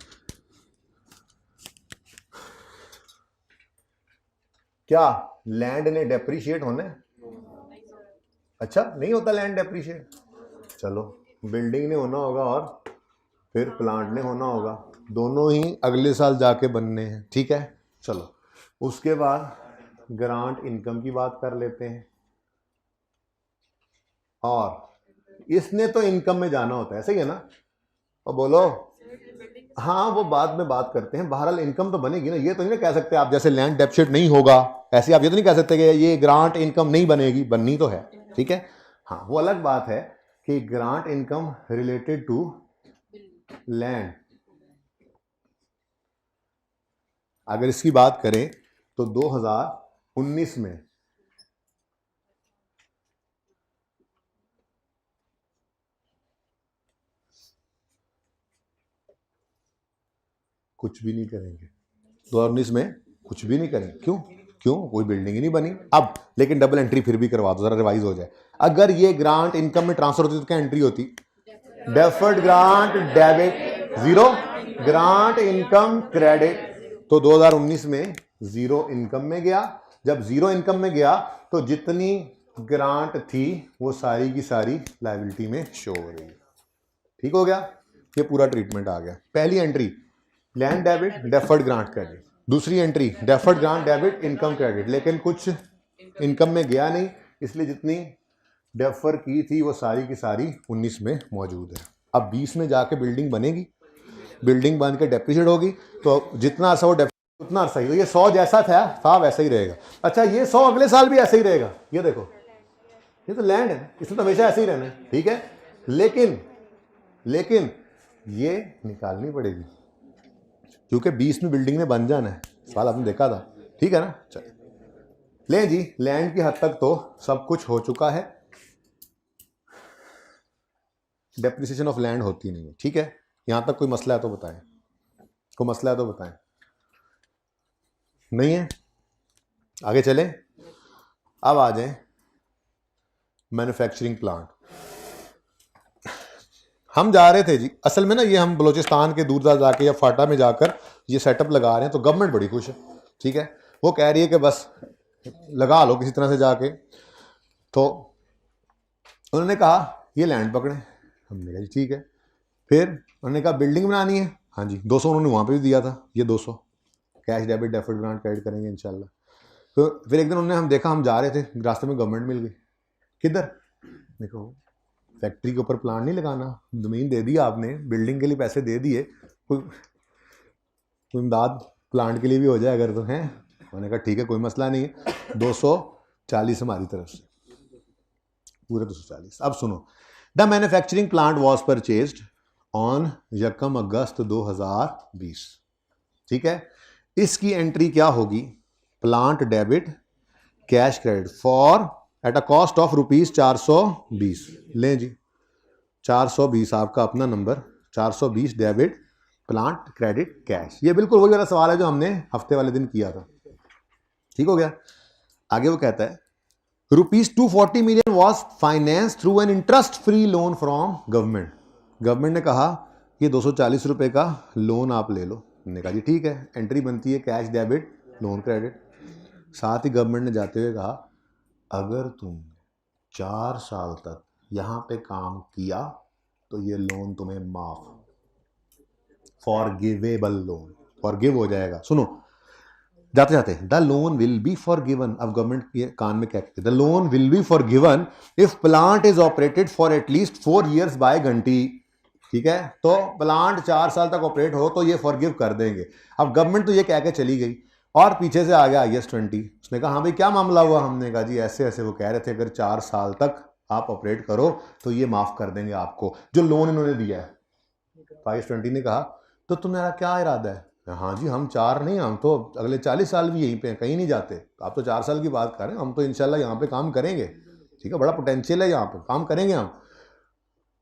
क्या लैंड ने डेप्रिशिएट होना है? अच्छा, नहीं होता लैंड डेप्रिशिएट। चलो, बिल्डिंग ने होना होगा और फिर प्लांट ने होना होगा, दोनों ही अगले साल जाके बनने हैं, ठीक है। चलो, उसके बाद ग्रांट इनकम की बात कर लेते हैं। और इसने तो इनकम में जाना होता है, सही है ना? और बोलो, हाँ वो बाद में बात करते हैं। बहरहाल इनकम तो बनेगी ना, ये तो नहीं कह सकते आप जैसे लैंड डेप्रिशिएट नहीं होगा, ऐसे आप ये तो नहीं कह सकते कि ये ग्रांट इनकम नहीं बनेगी, बननी तो है, ठीक है। हाँ, वो अलग बात है कि grant income related to land, अगर इसकी बात करें तो 2019 में कुछ भी नहीं करेंगे, 2019 में कुछ भी नहीं करेंगे। क्यों? कोई बिल्डिंग ही नहीं बनी। अब लेकिन डबल एंट्री फिर भी करवा दो, जरा रिवाइज हो जाए। अगर ये ग्रांट इनकम में ट्रांसफर होती तो क्या एंट्री होती? Deferred grant debit 0, grant income credit. तो 2019 में 0 इनकम में गया। जब 0 इनकम में गया तो जितनी ग्रांट थी वो सारी की सारी लायबिलिटी में शो हो रही है, ठीक हो गया। ये पूरा ट्रीटमेंट आ गया। पहली entry land debit deferred grant credit, दूसरी entry deferred grant debit income credit, लेकिन कुछ इनकम में गया नहीं, इसलिए जितनी डेफर की थी वो सारी की सारी 19 में मौजूद है। अब 20 में जाके बिल्डिंग बनेगी, बिल्डिंग बन के डेप्रिशिएट होगी, तो जितना अर्सा वो डेप्रिशिएट उतना अर्सा ही, तो ये 100 जैसा था वैसा ही रहेगा। अच्छा, ये 100 अगले साल भी ऐसा ही रहेगा। ये देखो, ये तो लैंड है, इसमें तो हमेशा ऐसे ही रहना है, ठीक है। लेकिन ये निकालनी पड़ेगी, क्योंकि 20 में बिल्डिंग ने बन जाना है। सवाल आपने देखा था, ठीक है ना? चलिए, लें जी, लैंड की हद तक तो सब कुछ हो चुका है, डेप्रिसिएशन ऑफ लैंड होती नहीं है, ठीक है। यहां तक कोई मसला है तो बताएं, कोई मसला है तो बताएं। नहीं है? आगे चलें। अब आ जाएं मैन्युफैक्चरिंग प्लांट। हम जा रहे थे जी, असल में ना ये हम बलोचिस्तान के दूर दराज जाके या फाटा में जाकर ये सेटअप लगा रहे हैं, तो गवर्नमेंट बड़ी खुश है, ठीक है। वो कह रही है कि बस लगा लो किसी तरह से जाके। तो उन्होंने कहा ये लैंड पकड़े, हमने कहा जी ठीक है। फिर उन्होंने कहा बिल्डिंग बनानी है, हाँ जी 200 उन्होंने वहाँ पे भी दिया था, ये 200 cash debit deferred grant credit करेंगे इंशाल्लाह। तो फिर एक दिन उन्होंने, हम देखा, हम जा रहे थे, रास्ते में गवर्नमेंट मिल गई। किधर? देखो, फैक्ट्री के ऊपर प्लांट नहीं लगाना, ज़मीन दे दी आपने, बिल्डिंग के लिए पैसे दे दिए, कोई इमदाद प्लांट के लिए भी हो जाए अगर तो हैं। मैंने कहा ठीक है कोई मसला नहीं है, 240 हमारी तरफ से, पूरे 240। अब सुनो, the manufacturing plant was purchased on 1 अगस्त 2020। ठीक है, इसकी एंट्री क्या होगी, plant debit cash credit for at a cost of ₹420। लें जी, 420 आपका अपना number, 420 debit plant credit cash. ये बिल्कुल वही वाला सवाल है जो हमने हफ्ते वाले दिन किया था। ठीक हो गया। आगे वो कहता है ₹240 million was finance through an interest free loan from government. Government ने कहा ये 240 रुपए का लोन आप ले लो। हमने कहा जी ठीक है, एंट्री बनती है कैश डेबिट लोन क्रेडिट। साथ ही गवर्नमेंट ने जाते हुए कहा अगर तुम 4 साल तक यहां पे काम किया तो ये लोन तुम्हें माफ, फॉरगिवेबल लोन, फॉरगिव हो जाएगा। सुनो जाते जाते, the loan will be forgiven. अब गवर्नमेंट के कान में क्या कहते हैं, the loan will be forgiven if plant is operated for at least 4 years by घंटी। ठीक है, तो प्लांट 4 साल तक ऑपरेट हो तो ये फॉरगिव कर देंगे। अब गवर्नमेंट तो ये कह के चली गई और पीछे से आ गया IS-20। उसने कहा हाँ भाई क्या मामला हुआ, हमने कहा जी ऐसे ऐसे वो कह रहे थे अगर 4 साल तक आप ऑपरेट करो तो ये माफ कर देंगे आपको जो लोन इन्होंने दिया है। तो IS-20 ने कहा तो तुम्हारा क्या इरादा है। हाँ जी हम 4 नहीं, हम तो अगले 40 साल भी यहीं पे हैं, कहीं नहीं जाते। आप तो 4 साल की बात कर रहे हैं, हम तो इंशाल्लाह यहाँ पे काम करेंगे। ठीक है, बड़ा पोटेंशियल है यहाँ पे, काम करेंगे हम।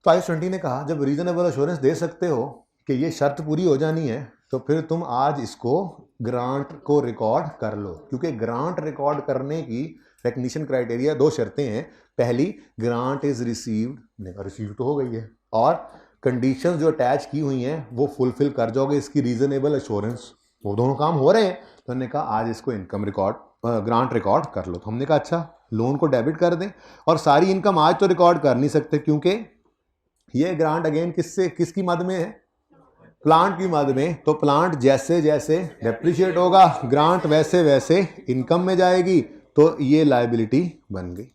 तो IS-20 ने कहा जब रीजनेबल एश्योरेंस दे सकते हो कि ये शर्त पूरी हो जानी है तो फिर तुम आज इसको ग्रांट को रिकॉर्ड कर लो, क्योंकि ग्रांट रिकॉर्ड करने की रिकग्निशन क्राइटेरिया 2 शर्तें हैं। पहली, ग्रांट इज रिसीव्ड, रिसीव तो हो गई है, और कंडीशंस जो अटैच की हुई हैं वो फुलफिल कर जाओगे, इसकी रीजनेबल एश्योरेंस, वो दोनों काम हो रहे हैं। तो हमने कहा आज इसको इनकम रिकॉर्ड ग्रांट रिकॉर्ड कर लो। तो हमने कहा अच्छा लोन को डेबिट कर दें, और सारी इनकम आज तो रिकॉर्ड कर नहीं सकते क्योंकि ये ग्रांट अगेन किसकी मद में है, प्लांट की मद में। तो प्लांट जैसे जैसे डेप्रिशिएट होगा ग्रांट वैसे वैसे इनकम में जाएगी, तो ये लायबिलिटी बन गई।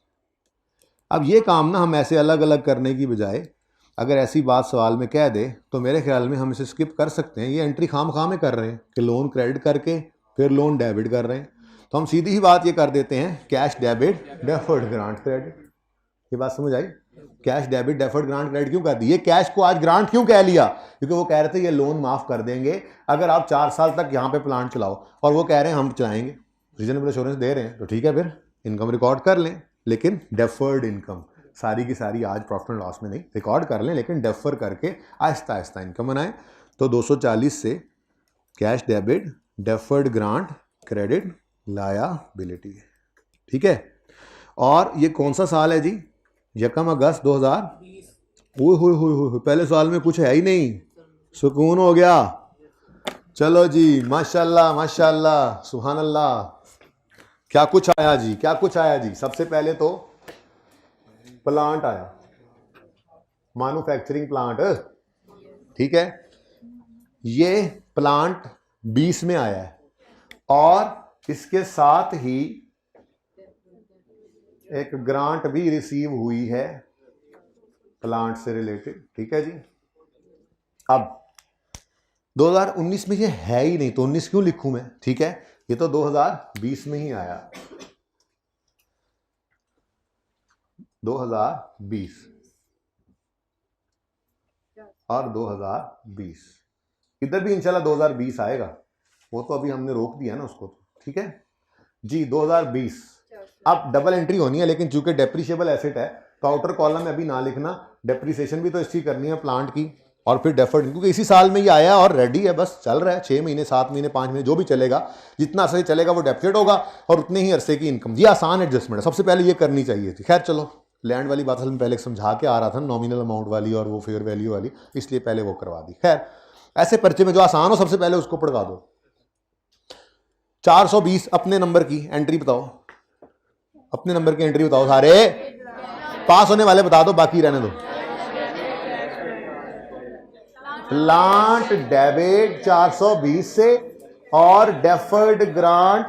अब ये काम ना हम ऐसे अलग अलग करने की बजाय अगर ऐसी बात सवाल में कह दे तो मेरे ख्याल में हम इसे स्किप कर सकते हैं। ये एंट्री खाम में कर रहे हैं कि लोन क्रेडिट करके फिर लोन डेबिट कर रहे हैं, तो हम सीधी ही बात ये कर देते हैं cash debit deferred grant credit. ये बात समझ आई, cash debit deferred grant credit क्यों कर दी, ये कैश को आज ग्रांट क्यों कह लिया, क्योंकि वो कह रहे थे ये लोन माफ कर देंगे अगर आप 4 साल तक यहाँ पे प्लांट चलाओ, और वो कह रहे हैं हम चलाएंगे, रीजनेबल एश्योरेंस दे रहे हैं, तो ठीक है फिर इनकम रिकॉर्ड कर लें, लेकिन डेफर्ड इनकम सारी की सारी आज प्रॉफिट एंड लॉस में नहीं, रिकॉर्ड कर लें लेकिन डेफर करके आहिस्ता आहिस्ता इनकम बनाएं। तो 240 से cash debit deferred grant credit liability, ठीक है। और ये कौन सा साल है जी, 1 अगस्त 2020। पहले साल में कुछ है ही नहीं, सुकून हो गया। चलो जी माशाल्लाह माशाल्लाह सुभान अल्लाह, क्या कुछ आया जी, क्या कुछ आया जी। सबसे पहले तो प्लांट आया, मैन्युफैक्चरिंग प्लांट, ठीक है। ये प्लांट 20 में आया है, और इसके साथ ही एक ग्रांट भी रिसीव हुई है प्लांट से रिलेटेड, ठीक है जी। अब 2019 में ये है ही नहीं, तो 19 क्यों लिखूं मैं, ठीक है। ये तो 2020 में ही आया, 2020 और 2020, इधर भी इंशाल्लाह 2020 आएगा, वो तो अभी हमने रोक दिया ना उसको, ठीक है जी। 2020 अब डबल एंट्री होनी है, लेकिन चूंकि डेप्रिशिएबल एसेट है तो आउटर कॉलम में अभी ना लिखना, डेप्रिसिएशन भी तो इसकी करनी है प्लांट की, और फिर डेफर्ड, क्योंकि इसी साल में ये आया और रेडी है, बस चल रहा है 6 महीने 7 महीने 5 महीने जो भी चलेगा, जितना सही चलेगा वो डेप्रिशिएट होगा, और उतने ही अरसे की इनकम। ये आसान एडजस्टमेंट है, सबसे पहले ये करनी चाहिए थी। खैर चलो, लैंड वाली बात मैं पहले समझा के आ रहा था, नॉमिनल अमाउंट वाली और वो फेयर वैल्यू वाली, इसलिए पहले वो करवा दी। खैर ऐसे पर्चे में जो आसान हो सबसे पहले उसको पढ़वा दो। 420 अपने नंबर की एंट्री बताओ, अपने नंबर की एंट्री बताओ, सारे पास होने वाले बता दो, बाकी रहने दो। प्लांट डेबिट 420 से, और डेफर्ड ग्रांट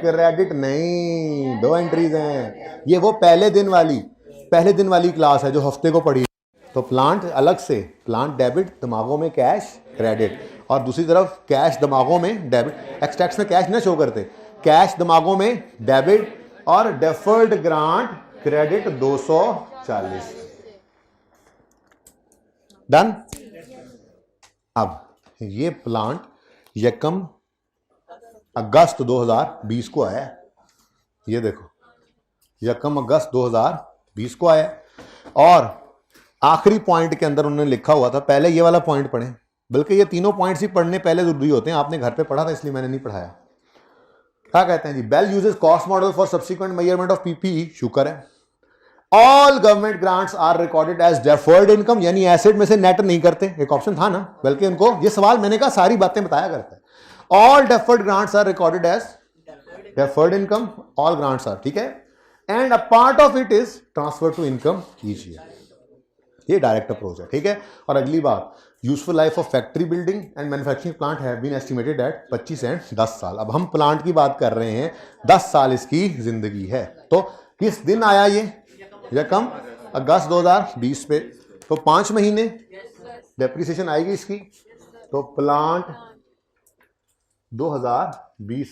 क्रेडिट नहीं, 2 एंट्रीज हैं। ये वो पहले दिन वाली क्लास है जो हफ्ते को पढ़ी। तो प्लांट अलग से, प्लांट डेबिट दिमागों में कैश क्रेडिट, और दूसरी तरफ कैश दिमागों में डेबिट। एक्सट्रैक्ट्स में कैश ना शो करते, कैश दिमागों में डेबिट और डेफर्ड ग्रांट क्रेडिट 240। डन। अब ये प्लांट यकम अगस्त 2020 को आया है, ये देखो यकम अगस्त 2020 को आया है। और आखिरी पॉइंट के अंदर उन्होंने लिखा हुआ था, पहले ये वाला पॉइंट पढ़ें, बल्कि ये तीनों पॉइंट्स ही पढ़ने पहले जरूरी होते हैं, आपने घर पे पढ़ा था इसलिए मैंने नहीं पढ़ाया। क्या कहते हैं जी, Bell uses cost model for subsequent measurement of PPE, शुक्र है। All government grants are recorded as deferred income, यानी एसेट में से नेट नहीं करते, एक ऑप्शन था ना, बल्कि उनको ये सवाल मैंने कहा सारी बातें बताया करता है। All deferred grants are recorded as deferred income, all grants are, ठीक है, and a part of it is transfer to income each year. ये डायरेक्ट अप्रोच है, ठीक है। और अगली बात, useful life of factory building and manufacturing plant have been estimated at 25 and 10 साल। अब हम प्लांट की बात कर रहे हैं, 10 साल इसकी जिंदगी है। तो किस दिन आया ये, यकम अगस्त 2020 पे, तो 5 महीने डेप्रिसिएशन आएगी इसकी। तो प्लांट 2020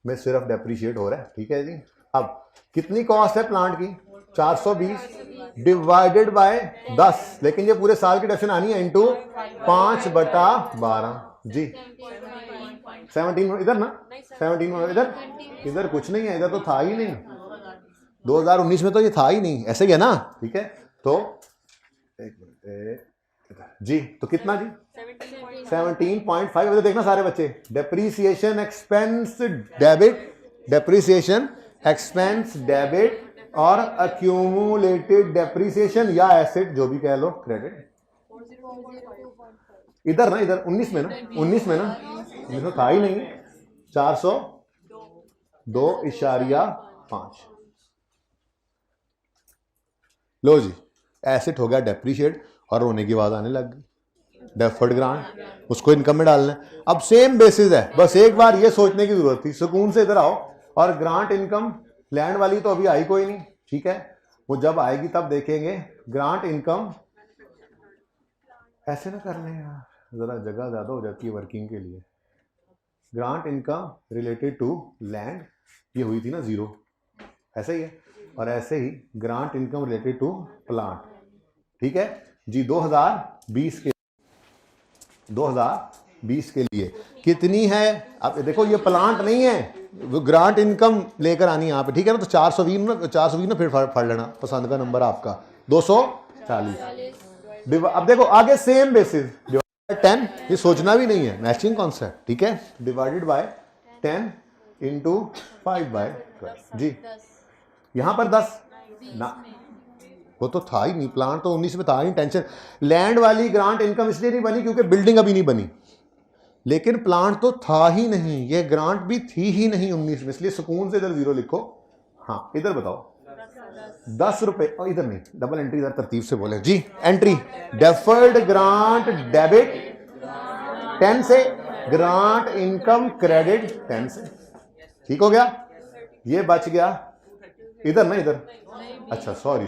में सिर्फ डेप्रिशिएट हो रहा है, ठीक है जी। अब कितनी कॉस्ट है प्लांट की, 420 डिवाइडेड बाय 10, लेकिन ये पूरे साल की डेफिनेशन आनी है, इंटू 5/12 जी। 17 इधर ना, 17 इधर, इधर कुछ नहीं है, इधर तो था ही नहीं, 2019 में तो ये था ही नहीं, ऐसे ही है ना, ठीक है। तो एक मिनट जी, तो कितना जी, 17.5। इधर देखना सारे बच्चे, depreciation expense debit, depreciation expense debit और अक्यूमुलेटेड डेप्रीसिएशन या एसेट जो भी कह लो क्रेडिट। इधर ना, इधर 19 में ना, 19 में ना, इसमें था ही नहीं, 402.5। लो जी, एसेट हो गया डेप्रीशिएट और रोने की बात आने लग गई, डेफर्ड ग्रांट, उसको इनकम में डालना है। अब सेम बेसिस है, बस एक बार ये सोचने की जरूरत थी, सुकून से इधर आओ। और ग्रांट इनकम लैंड वाली तो अभी आई कोई नहीं, ठीक है, वो जब आएगी तब देखेंगे। ग्रांट इनकम ऐसे ना करने यार, जरा जगह ज्यादा हो जाती है वर्किंग के लिए। Grant income related to land, ये हुई थी ना 0, ऐसे ही है। और ऐसे ही grant income related to plant, ठीक है जी। 2020 के लिए कितनी है, अब देखो ये प्लांट नहीं है, वो ग्रांट इनकम लेकर आनी है यहाँ पे, ठीक है ना। तो 420 ना फिर फाड़ लेना, पसंद का नंबर आपका 240। अब देखो आगे सेम बेसिस, 10, ये सोचना भी नहीं है, मैचिंग कॉन्सेप्ट, ठीक है। डिवाइडेड बाय 10 इंटू 5/12 जी। यहां पर 10 ना, वो तो था ही नहीं, प्लांट तो 19 में था ही, टेंशन। लैंड वाली ग्रांट इनकम इसलिए नहीं बनी क्योंकि बिल्डिंग अभी नहीं बनी, लेकिन प्लांट तो था ही नहीं, ये ग्रांट भी थी ही नहीं 19 में, इसलिए सुकून से इधर 0 लिखो। हाँ इधर बताओ, 10 रुपए, और इधर नहीं, डबल एंट्री इधर तरतीब से बोले जी। एंट्री डेफर्ड ग्रांट डेबिट 10 से, ग्रांट इनकम क्रेडिट 10 से, ठीक हो गया, ये बच गया। इधर ना, इधर, अच्छा सॉरी,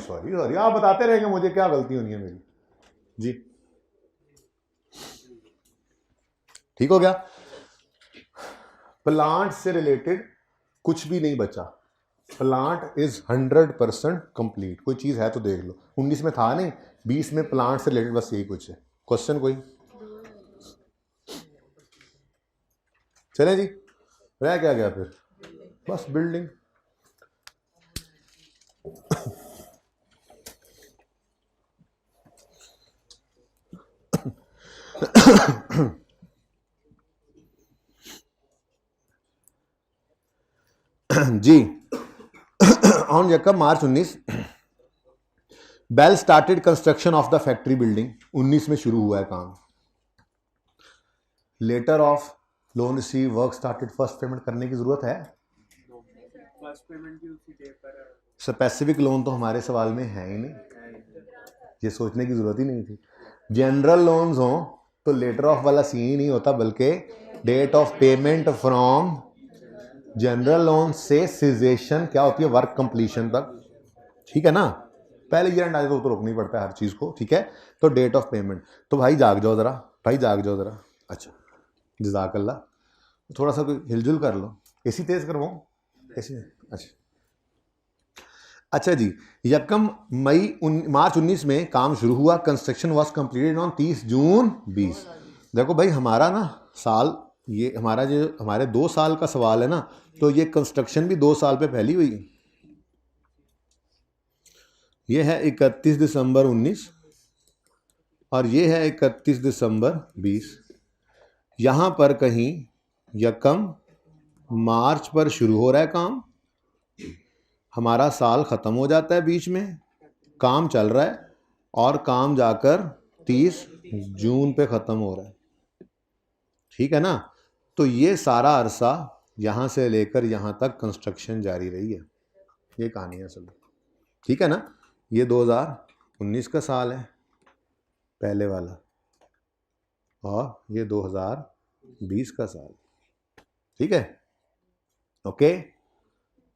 आप बताते रहेंगे मुझे क्या गलती होनी है मेरी जी, ठीक हो गया। प्लांट से रिलेटेड कुछ भी नहीं बचा, प्लांट इज 100% कंप्लीट। कोई चीज है तो देख लो, 19 में था नहीं, 20 में प्लांट से रिलेटेड बस यही कुछ है। क्वेश्चन कोई, चले जी, रह क्या गया फिर, बस बिल्डिंग। जी, ऑन यकम March 19 Bell started construction of the factory building. 19 में शुरू हुआ है काम। Letter of loan receive, work started, first payment करने की जरूरत है, फर्स्ट पेमेंट की उसी डे पर। स्पेसिफिक लोन तो हमारे सवाल में है ही नहीं, ये सोचने की जरूरत ही नहीं थी। जनरल लोन्स हो तो लेटर ऑफ वाला सीन ही नहीं होता, बल्कि date of payment from general loan से सिजेशन क्या होती है, वर्क कंप्लीशन तक, ठीक है ना। पहले ईयर एंड तो रोकनी पड़ता है हर चीज को, ठीक है। तो डेट ऑफ पेमेंट, तो भाई जाग जाओ जरा, भाई जाग जाओ जरा, अच्छा, जज़ाकल्लाह। थोड़ा सा कोई हिलजुल कर लो, एसी तेज़ करवाऊँ? एसी? अच्छा अच्छा जी, यकम मार्च 19 में काम शुरू हुआ, कंस्ट्रक्शन वॉज कंप्लीटेड ऑन 30 जून 20। देखो भाई हमारा ना साल, ये हमारा जो हमारे 2 साल का सवाल है ना, तो ये कंस्ट्रक्शन भी 2 साल पे फैली हुई है। ये है 31 दिसंबर 19 और ये है 31 दिसंबर 20। यहाँ पर कहीं यकम मार्च पर शुरू हो रहा है काम, हमारा साल ख़त्म हो जाता है बीच में, काम चल रहा है और काम जाकर 30 जून पे ख़त्म हो रहा है। ठीक है ना? तो ये सारा अरसा यहाँ से लेकर यहाँ तक कंस्ट्रक्शन जारी रही है। ये कहानी है असल। ठीक है ना? ये 2019 का साल है पहले वाला और ये 2020 का साल। ठीक है? ओके,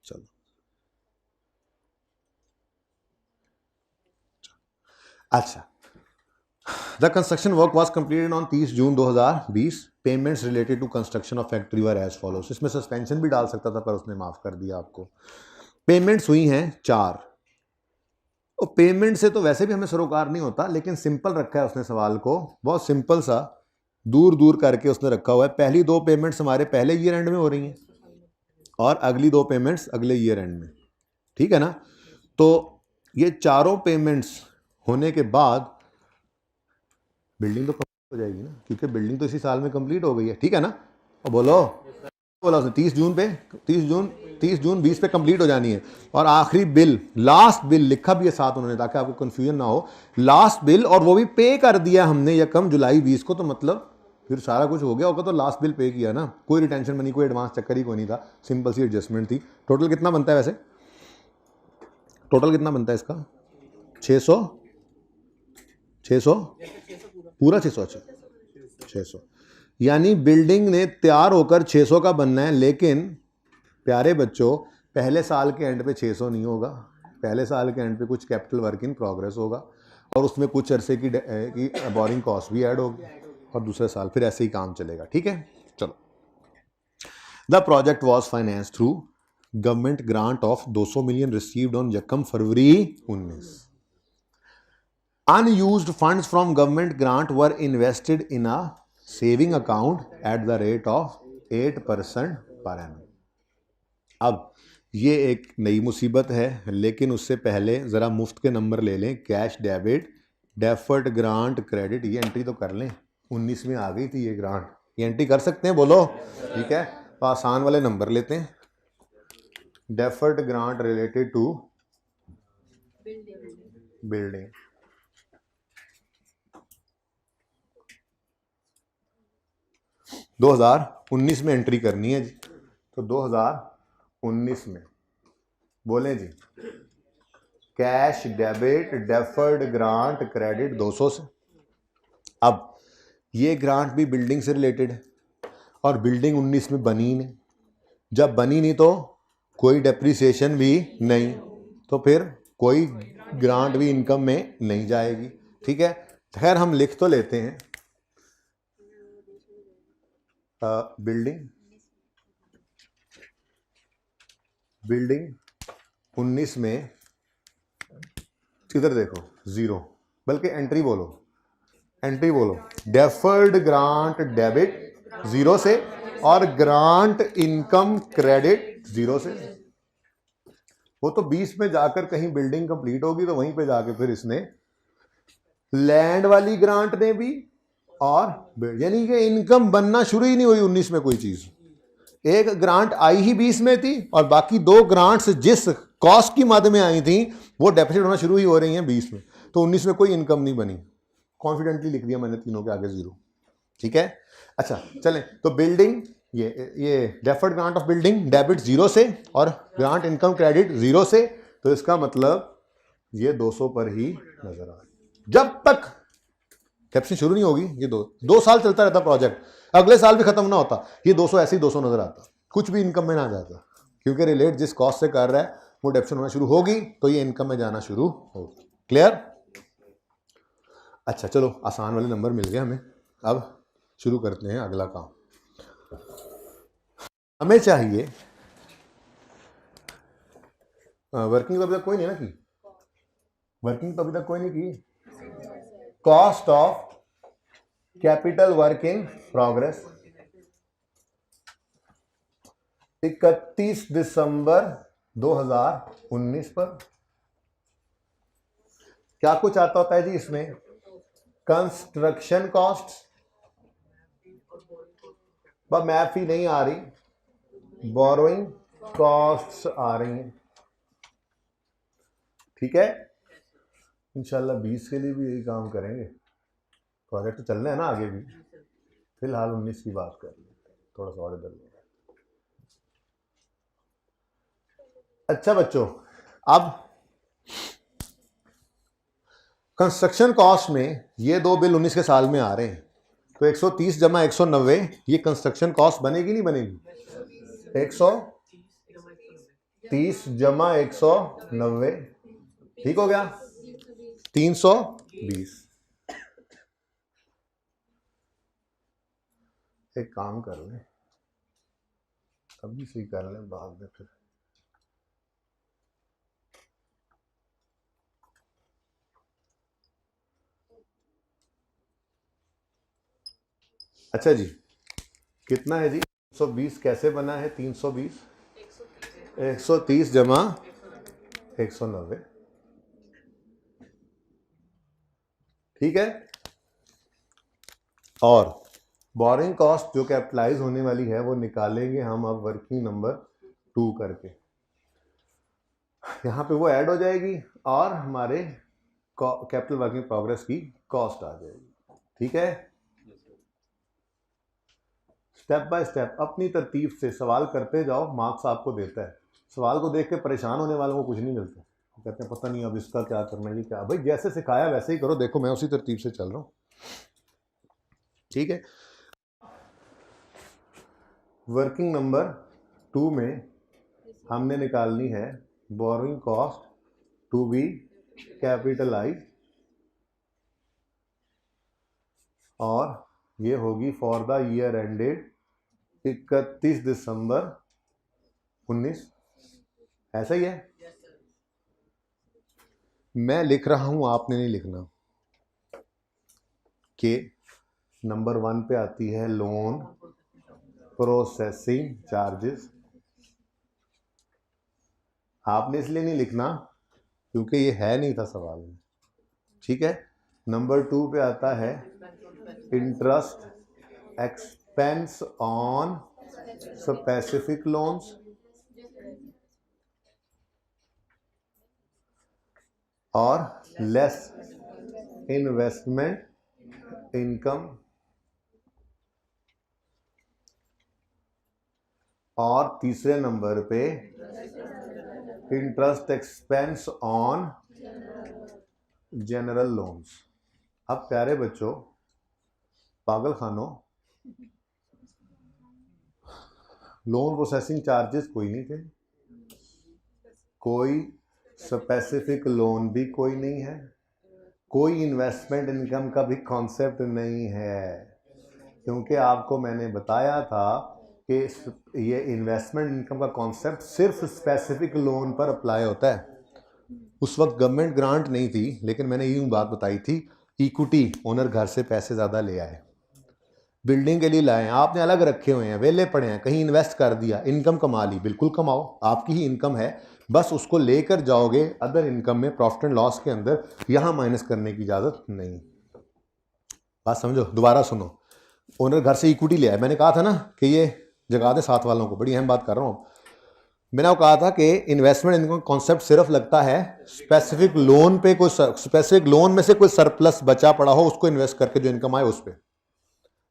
चलो। अच्छा, the construction work was completed on 30 June 2020। Payments related to construction of factory were as follows. इसमें सस्पेंशन भी डाल सकता था पर उसने माफ कर दिया आपको। पेमेंट्स हुई हैं 4। और पेमेंट से तो वैसे भी हमें सरोकार नहीं होता, लेकिन सिंपल रखा है उसने सवाल को, बहुत सिंपल सा दूर दूर करके उसने रखा हुआ है। पहली 2 पेमेंट्स हमारे पहले ईयर एंड में हो रही हैं और अगली 2 पेमेंट्स अगले ईयर एंड में। ठीक है ना? तो ये चारों पेमेंट्स होने के बाद बिल्डिंग तो कंप्लीट हो जाएगी ना, क्योंकि बिल्डिंग तो इसी साल में कंप्लीट हो गई है। ठीक है ना? और बोलो बोला उसने 30 जून 20 पे कंप्लीट हो जानी है। और आखिरी बिल, लास्ट बिल लिखा भी है साथ उन्होंने ताकि आपको कंफ्यूजन ना हो। लास्ट बिल, और वो भी पे कर दिया हमने यकम जुलाई 20 को, तो मतलब फिर सारा कुछ हो गया होगा। तो लास्ट बिल पे किया ना, कोई रिटेंशन मनी, कोई एडवांस चक्कर ही कोई नहीं था, सिंपल सी एडजस्टमेंट थी। टोटल कितना बनता है वैसे? टोटल कितना बनता है इसका? 600 पूरा 600? अच्छा 600, यानी बिल्डिंग ने तैयार होकर 600 का बनना है। लेकिन प्यारे बच्चों, पहले साल के एंड पे 600 नहीं होगा, पहले साल के एंड पे कुछ कैपिटल वर्क इन प्रोग्रेस होगा और उसमें कुछ अरसे की बोरिंग कॉस्ट भी ऐड होगी और दूसरे साल फिर ऐसे ही काम चलेगा। ठीक है, चलो। The project was finance through government grant of 200 million received on यकम फरवरी 19। Unused funds from government grant were invested in a saving account at the rate of 8% per annum. अब ये एक नई मुसीबत है, लेकिन उससे पहले ज़रा मुफ्त के नंबर ले लें। Cash debit, deferred grant, credit, ये एंट्री तो कर लें। 19 में आ गई थी ये ग्रांट, ये एंट्री कर सकते हैं? बोलो। ठीक है, तो आसान वाले नंबर लेते हैं। Deferred grant related to building, दो 2019 में एंट्री करनी है जी। तो 2019 में बोलें जी, cash debit, deferred grant, credit 200 से। अब ये ग्रांट भी बिल्डिंग से रिलेटेड है और बिल्डिंग 19 में बनी नहीं। जब बनी नहीं तो कोई डेप्रिसिएशन भी नहीं, तो फिर कोई ग्रांट भी इनकम में नहीं जाएगी। ठीक है, खैर हम लिख तो लेते हैं। बिल्डिंग 19 में, इधर देखो 0, बल्कि एंट्री बोलो, डेफर्ड ग्रांट डेबिट 0 से और ग्रांट इनकम क्रेडिट 0 से। वो तो 20 में जाकर कहीं बिल्डिंग कंप्लीट होगी तो वहीं पे जाके फिर इसने लैंड वाली ग्रांट ने भी, और यानी कि इनकम बनना शुरू ही नहीं हुई 19 में कोई चीज। एक ग्रांट आई ही 20 में थी और बाकी 2 ग्रांट्स जिस कॉस्ट की मद में आई थी वो डेफिसिट होना शुरू ही हो रही हैं 20 में। तो 19 में कोई इनकम नहीं बनी। कॉन्फिडेंटली लिख दिया मैंने तीनों के आगे 0। ठीक है, अच्छा चलें। तो बिल्डिंग, ये deferred grant of building debit 0 से और ग्रांट इनकम क्रेडिट 0 से, तो इसका मतलब ये 200 पर ही नजर आ रहा है। जब तक कैप्शन शुरू नहीं होगी, ये 2 साल चलता रहता प्रोजेक्ट, अगले साल भी खत्म ना होता, ये 200 ऐसे ही 200 नजर आता, कुछ भी इनकम में ना जाता, क्योंकि रिलेट जिस कॉस्ट से कर रहा है वो डेप्शन होना शुरू होगी तो ये इनकम में जाना शुरू होगी। क्लियर? अच्छा चलो, आसान वाले नंबर मिल गए हमें। अब शुरू करते हैं अगला काम। हमें चाहिए वर्किंग तो अभी तक कोई नहीं ना की, वर्किंग तो अभी तक कोई नहीं की। Cost of capital work in progress 31 December 2019 पर। क्या कुछ आता होता है जी इसमें? कंस्ट्रक्शन कॉस्ट, मैथ ही नहीं आ रही, बोरोइंग कॉस्ट्स आ रही हैं। ठीक है, इंशाल्लाह 20 के लिए भी यही काम करेंगे। प्रोजेक्ट तो चलना है ना आगे भी, फिलहाल 19 की बात कर लेते हैं, थोड़ा सा और इधर। अच्छा बच्चों, अब कंस्ट्रक्शन कॉस्ट में ये दो बिल 19 के साल में आ रहे हैं, तो 130 जमा 190 ये कंस्ट्रक्शन कॉस्ट बनेगी नहीं बनेगी? 130 जमा 190 ठीक हो गया, 320। एक काम कर लें, अभी सही कर लें, बाद में फिर। अच्छा जी, कितना है जी? 120 कैसे बना है? 320 130 जमा 190 ठीक है। और बोरिंग कॉस्ट जो कैपिटलाइज होने वाली है वो निकालेंगे हम अब वर्किंग नंबर 2 करके। यहां पे वो ऐड हो जाएगी और हमारे कैपिटल वर्किंग प्रोग्रेस की कॉस्ट आ जाएगी। ठीक है, स्टेप बाय स्टेप अपनी तरतीब से सवाल करते जाओ, मार्क्स आपको देता है। सवाल को देख के परेशान होने वालों को कुछ नहीं मिलता, वो कहते हैं पता नहीं अब इसका क्या करना है, ये क्या। भाई जैसे सिखाया वैसे ही करो, देखो मैं उसी तरतीब से चल रहा हूं। ठीक है, वर्किंग नंबर 2 में हमने निकालनी है borrowing cost to be capitalize, और ये होगी for the year ended 31 December 19। ऐसा ही है? मैं लिख रहा हूं, आपने नहीं लिखना। कि नंबर 1 पे आती है लोन प्रोसेसिंग चार्जेस। आपने इसलिए नहीं लिखना क्योंकि ये है नहीं था सवाल में। ठीक है, नंबर 2 पे आता है interest expense on specific loans, और लेस इन्वेस्टमेंट इनकम, और तीसरे नंबर पे interest expense on general loans. अब प्यारे बच्चों, पागल खानों, लोन प्रोसेसिंग चार्जेस कोई नहीं थे, कोई स्पेसिफिक लोन भी कोई नहीं है, कोई इन्वेस्टमेंट इनकम का भी कॉन्सेप्ट नहीं है, क्योंकि आपको मैंने बताया था कि ये इन्वेस्टमेंट इनकम का कॉन्सेप्ट सिर्फ स्पेसिफिक लोन पर अप्लाई होता है। उस वक्त गवर्नमेंट ग्रांट नहीं थी, लेकिन मैंने यूं बात बताई थी, इक्विटी ओनर घर से पैसे ज़्यादा ले आए, बिल्डिंग के लिए लाए, आपने अलग रखे हुए हैं, वेले पड़े हैं, कहीं इन्वेस्ट कर दिया, इनकम कमा ली, बिल्कुल कमाओ, आपकी ही इनकम है, बस उसको लेकर जाओगे अदर इनकम में, प्रॉफिट एंड लॉस के अंदर, यहां माइनस करने की इजाजत नहीं। बात समझो, दोबारा सुनो। ओनर घर से इक्विटी ले आए, मैंने कहा था ना कि ये जगा दे साथ वालों को, बड़ी अहम बात कर रहा हूँ। मैंने कहा था कि इन्वेस्टमेंट इनकम कॉन्सेप्ट सिर्फ लगता है स्पेसिफिक लोन पे, कोई स्पेसिफिक लोन में से कोई सरप्लस बचा पड़ा हो उसको इन्वेस्ट करके जो इनकम आए उस पर,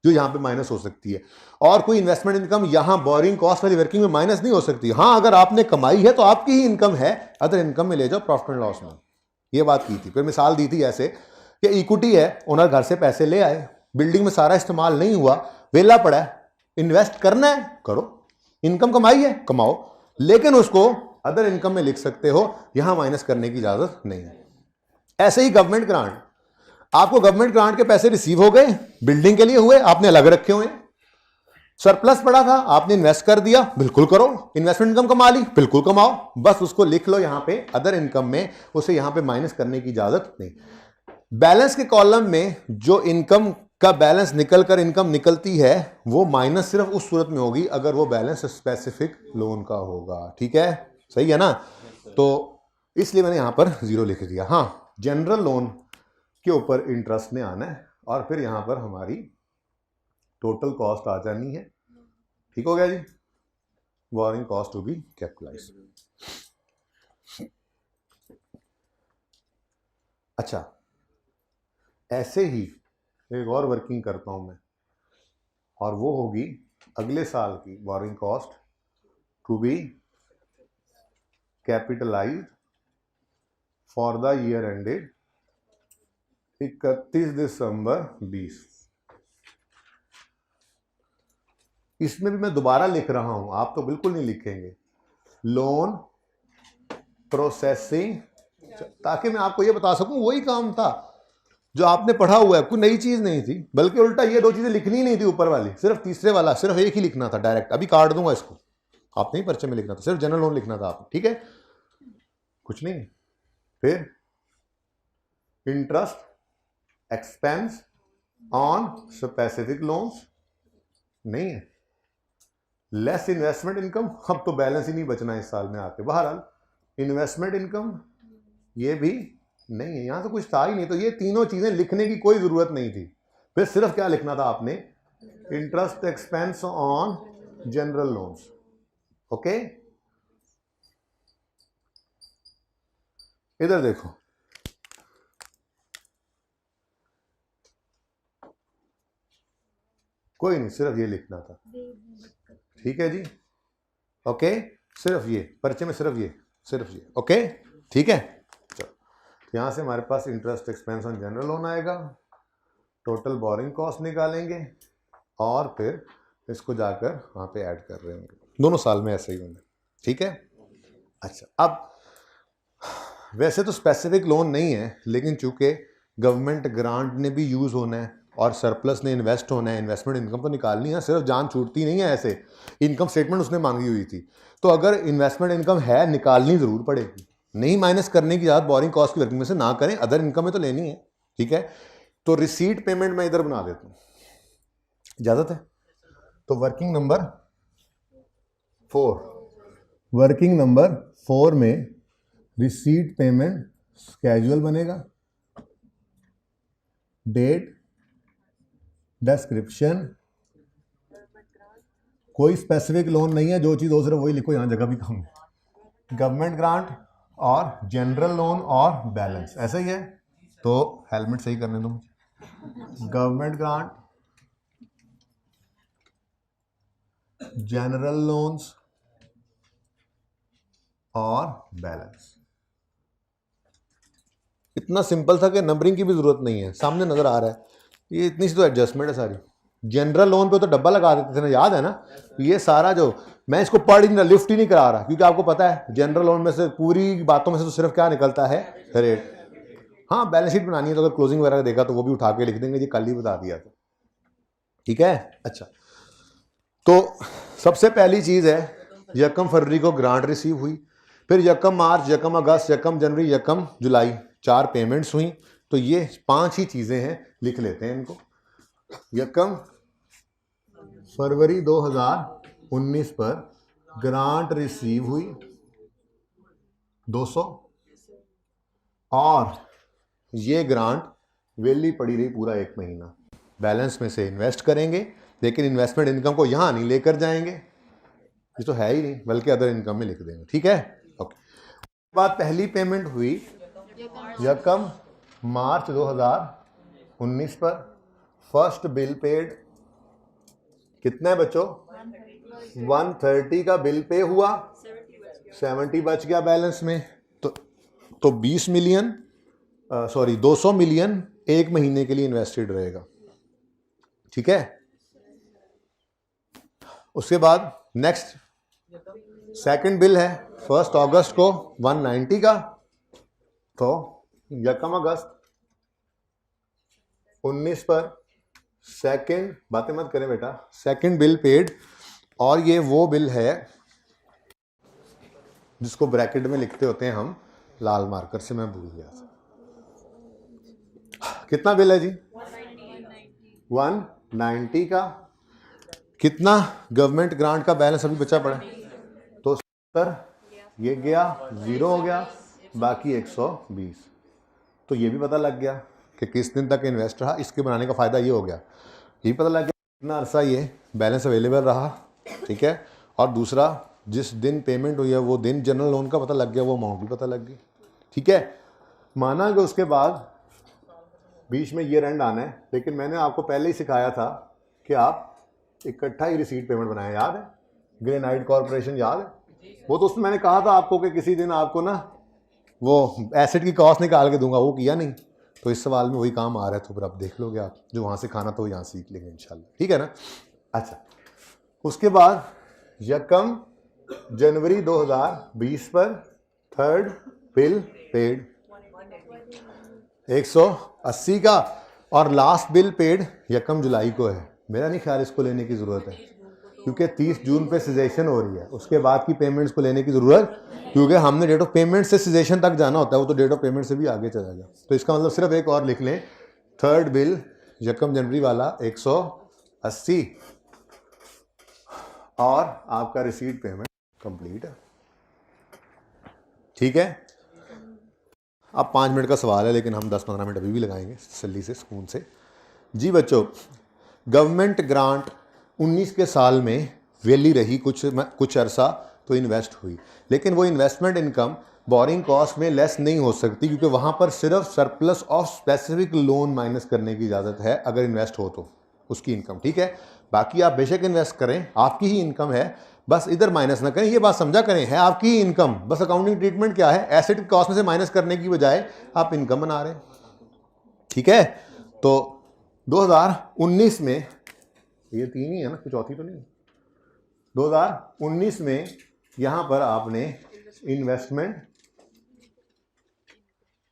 जो यहां पे माइनस हो सकती है, और कोई इन्वेस्टमेंट इनकम यहां बोरिंग कॉस्ट वाली वर्किंग में माइनस नहीं हो सकती। हां, अगर आपने कमाई है तो आपकी ही इनकम है, अदर इनकम में ले जाओ प्रॉफिट एंड लॉस में। ये बात की थी। फिर मिसाल दी थी ऐसे कि इक्विटी है, ओनर घर से पैसे ले आए, बिल्डिंग में सारा इस्तेमाल नहीं हुआ, वेला पड़ा है, इन्वेस्ट करना है करो, इनकम कमाई है कमाओ, लेकिन उसको अदर इनकम में लिख सकते हो, यहां माइनस करने की इजाजत नहीं है। ऐसे ही गवर्नमेंट ग्रांट, आपको गवर्नमेंट ग्रांट के पैसे रिसीव हो गए, बिल्डिंग के लिए हुए, आपने अलग रखे हुए। सरप्लस पड़ा था, आपने इन्वेस्ट कर दिया, बिल्कुल करो। इन्वेस्टमेंट इनकम कमा ली, बिल्कुल कमाओ, बस उसको लिख लो यहां पे अदर इनकम में, उसे यहां पे माइनस करने की इजाजत नहीं। बैलेंस के कॉलम में जो इनकम का बैलेंस निकलकर इनकम निकलती है वो माइनस सिर्फ उस सूरत में होगी अगर वो बैलेंस स्पेसिफिक लोन का होगा। ठीक है, सही है ना? तो इसलिए मैंने यहां पर 0 लिख दिया। हाँ, जनरल लोन के ऊपर इंटरेस्ट ने आना है और फिर यहां पर हमारी टोटल कॉस्ट आ जानी है। ठीक हो गया जी? Borrowing cost to be capitalise. अच्छा, ऐसे ही एक और वर्किंग करता हूं मैं, और वो होगी अगले साल की borrowing cost to be capitalize for the year ended 31 December 20। इसमें भी मैं दोबारा लिख रहा हूं, आप तो बिल्कुल नहीं लिखेंगे, लोन प्रोसेसिंग, ताकि मैं आपको ये बता सकूं वही काम था जो आपने पढ़ा हुआ है, कोई नई चीज नहीं थी, बल्कि उल्टा ये 2 चीजें लिखनी नहीं थी ऊपर वाली, सिर्फ तीसरे वाला सिर्फ एक ही लिखना था डायरेक्ट। अभी काट दूंगा इसको, आप नहीं पर्चे में लिखना था, सिर्फ जनरल लोन लिखना था आपने। ठीक है, कुछ नहीं। फिर interest expense on specific loans नहीं है, लेस इन्वेस्टमेंट इनकम, अब तो बैलेंस ही नहीं बचना इस साल में आके। बहरहाल इन्वेस्टमेंट इनकम ये भी नहीं है, यहां तो कुछ था ही नहीं, तो ये तीनों चीजें लिखने की कोई जरूरत नहीं थी। फिर सिर्फ क्या लिखना था आपने, interest expense on general loans. Okay, इधर देखो, कोई नहीं, सिर्फ ये लिखना था। ठीक है जी, ओके, सिर्फ ये पर्चे में, सिर्फ ये। ओके, ठीक है। चलो, यहां से हमारे पास interest expense on general loan आएगा, टोटल बोरिंग कॉस्ट निकालेंगे और फिर इसको जाकर वहां पे ऐड कर रहे होंगे, दोनों साल में ऐसे ही होंगे। ठीक है, अच्छा, अब वैसे तो स्पेसिफिक लोन नहीं है, लेकिन चूंकि गवर्नमेंट ग्रांट ने भी यूज होना है और सरप्लस ने इन्वेस्ट होना है, इन्वेस्टमेंट इनकम तो निकालनी है, सिर्फ जान छूटती नहीं है ऐसे। इनकम स्टेटमेंट उसने मांगी हुई थी, तो अगर इन्वेस्टमेंट इनकम है निकालनी जरूर पड़ेगी, नहीं माइनस करने की इजाजत बोरिंग कॉस्ट की वर्किंग में से ना करें, अदर इनकम में तो लेनी है। ठीक है, तो रिसीट पेमेंट मैं इधर बना देता हूं, इजाजत है? तो वर्किंग नंबर 4 में रिसीट पेमेंट स्केड्यूल बनेगा, डेट, डिस्क्रिप्शन, कोई स्पेसिफिक लोन नहीं है, जो चीज हो सिर्फ वही लिखो, यहां जगह भी कम है। गवर्नमेंट ग्रांट और जनरल लोन और बैलेंस, ऐसा ही है। तो हेलमेट सही करने दो मुझे। गवर्नमेंट ग्रांट, जनरल लोन्स और बैलेंस। इतना सिंपल था कि नंबरिंग की भी जरूरत नहीं है, सामने नजर आ रहा है। ये इतनी सी तो एडजस्टमेंट है सारी। जनरल लोन पे तो डब्बा लगा देते थे ना, याद है ना? ये सारा जो मैं इसको पढ़ ही नहीं, लिफ्ट ही नहीं करा रहा, क्योंकि आपको पता है जनरल लोन में से पूरी बातों में से तो सिर्फ क्या निकलता है, रेट। हाँ, बैलेंस शीट बनानी है तो अगर क्लोजिंग वगैरह देखा तो वो भी उठा के लिख देंगे, ये कल ही बता दिया था। ठीक है, अच्छा, तो सबसे पहली चीज है 1 फरवरी को ग्रांट रिसीव हुई, फिर 1 मार्च, 1 अगस्त, 1 जनवरी, 1 जुलाई 4 पेमेंट्स हुई। तो ये 5 ही चीजें हैं, लिख लेते हैं इनको। 1 फरवरी 2019 पर ग्रांट रिसीव हुई 200, और ये ग्रांट वेली पड़ी रही पूरा 1 महीना। बैलेंस में से इन्वेस्ट करेंगे, लेकिन इन्वेस्टमेंट इनकम को यहां नहीं लेकर जाएंगे, ये तो है ही नहीं, बल्कि अदर इनकम में लिख देंगे। ठीक है, ओके। बाद पहली पेमेंट हुई 1 मार्च 2019 पर, फर्स्ट बिल पेड, कितना है बच्चों? 130 का बिल पे हुआ, 70 बच गया बैलेंस में, तो 20 मिलियन, सॉरी 200 मिलियन 1 महीने के लिए इन्वेस्टेड रहेगा। ठीक है, उसके बाद नेक्स्ट सेकंड बिल है 1 अगस्त को 190 का, तो 1 अगस्त 19 पर सेकंड, बातें मत करें बेटा, सेकंड बिल पेड, और ये वो बिल है जिसको ब्रैकेट में लिखते होते हैं हम लाल मार्कर से, मैं भूल गया था। कितना बिल है जी? 190 का। कितना गवर्नमेंट ग्रांट का बैलेंस अभी बचा पड़ा? तो 70, ये गया 0 हो गया, बाकी 120। तो ये भी पता लग गया कि किस दिन तक इन्वेस्ट रहा। इसके बनाने का फ़ायदा ये हो गया, ये भी पता लग गया कितना अरसा ये बैलेंस अवेलेबल रहा, ठीक है। और दूसरा, जिस दिन पेमेंट हुई है वो दिन जनरल लोन का पता लग गया, वो अमाउंट भी पता लग गई, ठीक है। माना कि उसके बाद बीच में ईयर एंड आना है, लेकिन मैंने आपको पहले ही सिखाया था कि आप इकट्ठा ही रिसीट पेमेंट बनाएं, याद है? ग्रेनाइट कॉर्पोरेशन याद है? वो तो उसमें मैंने कहा था आपको कि किसी दिन आपको ना वो एसेट की कॉस्ट निकाल के दूंगा, वो किया नहीं। तो इस सवाल में वही काम आ रहा है, तो फिर आप देख लोगे, आप जो वहाँ से खाना तो यहाँ सीख लेंगे इंशाल्लाह, ठीक है ना। अच्छा, उसके बाद यकम जनवरी 2020 पर थर्ड बिल पेड 180 का, और लास्ट बिल पेड यकम जुलाई को है। मेरा नहीं ख्याल इसको लेने की ज़रूरत है, क्योंकि 30 जून पे सिजेशन हो रही है। उसके बाद की पेमेंट्स को लेने की ज़रूरत, क्योंकि हमने डेट ऑफ पेमेंट से सिजेशन तक जाना होता है, वो तो डेट ऑफ पेमेंट से भी आगे चला गया। तो इसका मतलब सिर्फ एक और लिख लें, थर्ड बिल यकम जनवरी वाला 180, और आपका रिसीट पेमेंट कंप्लीट है, ठीक है। अब 5 मिनट का सवाल है, लेकिन हम 10-15 मिनट अभी भी लगाएंगे तसल्ली से, सुकून से। जी बच्चों, गवर्नमेंट ग्रांट 19 के साल में वैली रही कुछ अरसा, तो इन्वेस्ट हुई, लेकिन वो इन्वेस्टमेंट इनकम बोरिंग कॉस्ट में लेस नहीं हो सकती, क्योंकि वहाँ पर सिर्फ surplus of specific loan minus करने की इजाज़त है अगर इन्वेस्ट हो तो उसकी इनकम, ठीक है। बाकी आप बेशक इन्वेस्ट करें, आपकी ही इनकम है, बस इधर माइनस ना करें, ये बात समझा करें, है आपकी ही इनकम। बस अकाउंटिंग ट्रीटमेंट क्या है, एसेट की कॉस्ट में से माइनस करने की बजाय आप इनकम बना रहे हैं, ठीक है। तो 2019 में, ये 3 ही है ना, कुछ चौथी तो नहीं। 2019 में यहां पर आपने इन्वेस्टमेंट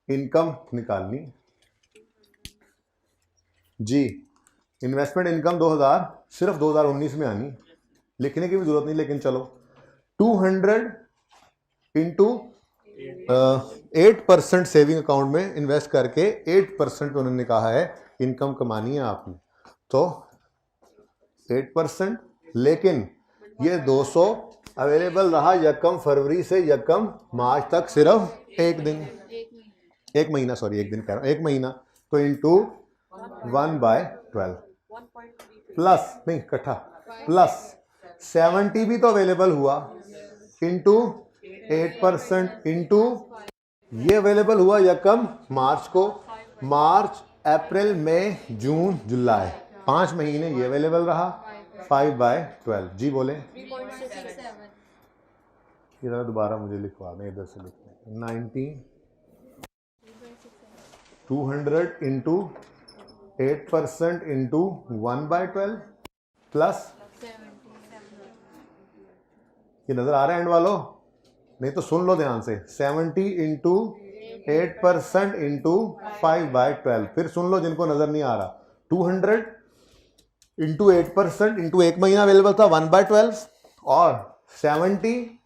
इनकम निकालनी जी। इन्वेस्टमेंट इनकम 2000 सिर्फ 2019 में आनी, लिखने की भी जरूरत नहीं, लेकिन चलो 200 इंटू 8% सेविंग अकाउंट में इन्वेस्ट करके 8% उन्होंने कहा है इनकम कमानी है आपने, तो 8%। लेकिन ये 200 अवेलेबल रहा यकम फरवरी से यकम मार्च तक, सिर्फ एक दिन, एक महीना, सॉरी एक दिन कह रहा हूं, एक महीना, तो इंटू 1/12 प्लस, नहीं इकट्ठा, प्लस 70 भी तो अवेलेबल हुआ, इंटू 8% इंटू ये अवेलेबल हुआ यकम मार्च को, मार्च अप्रैल मई जून जुलाई, 5 महीने ये अवेलेबल रहा, 5/12। जी बोले, ये जरा दोबारा मुझे लिखवा दें, इधर से लिखते 90 200 इंटू 8% इंटू 1/12 प्लस, ये नजर आ रहा है एंड वालों? नहीं तो सुन लो ध्यान से, 70 इंटू 8% इंटू 5/12, फिर सुन लो जिनको नजर नहीं आ रहा, 200 इंटू 8% इंटू एक महीना अवेलेबल था 1/12, और 70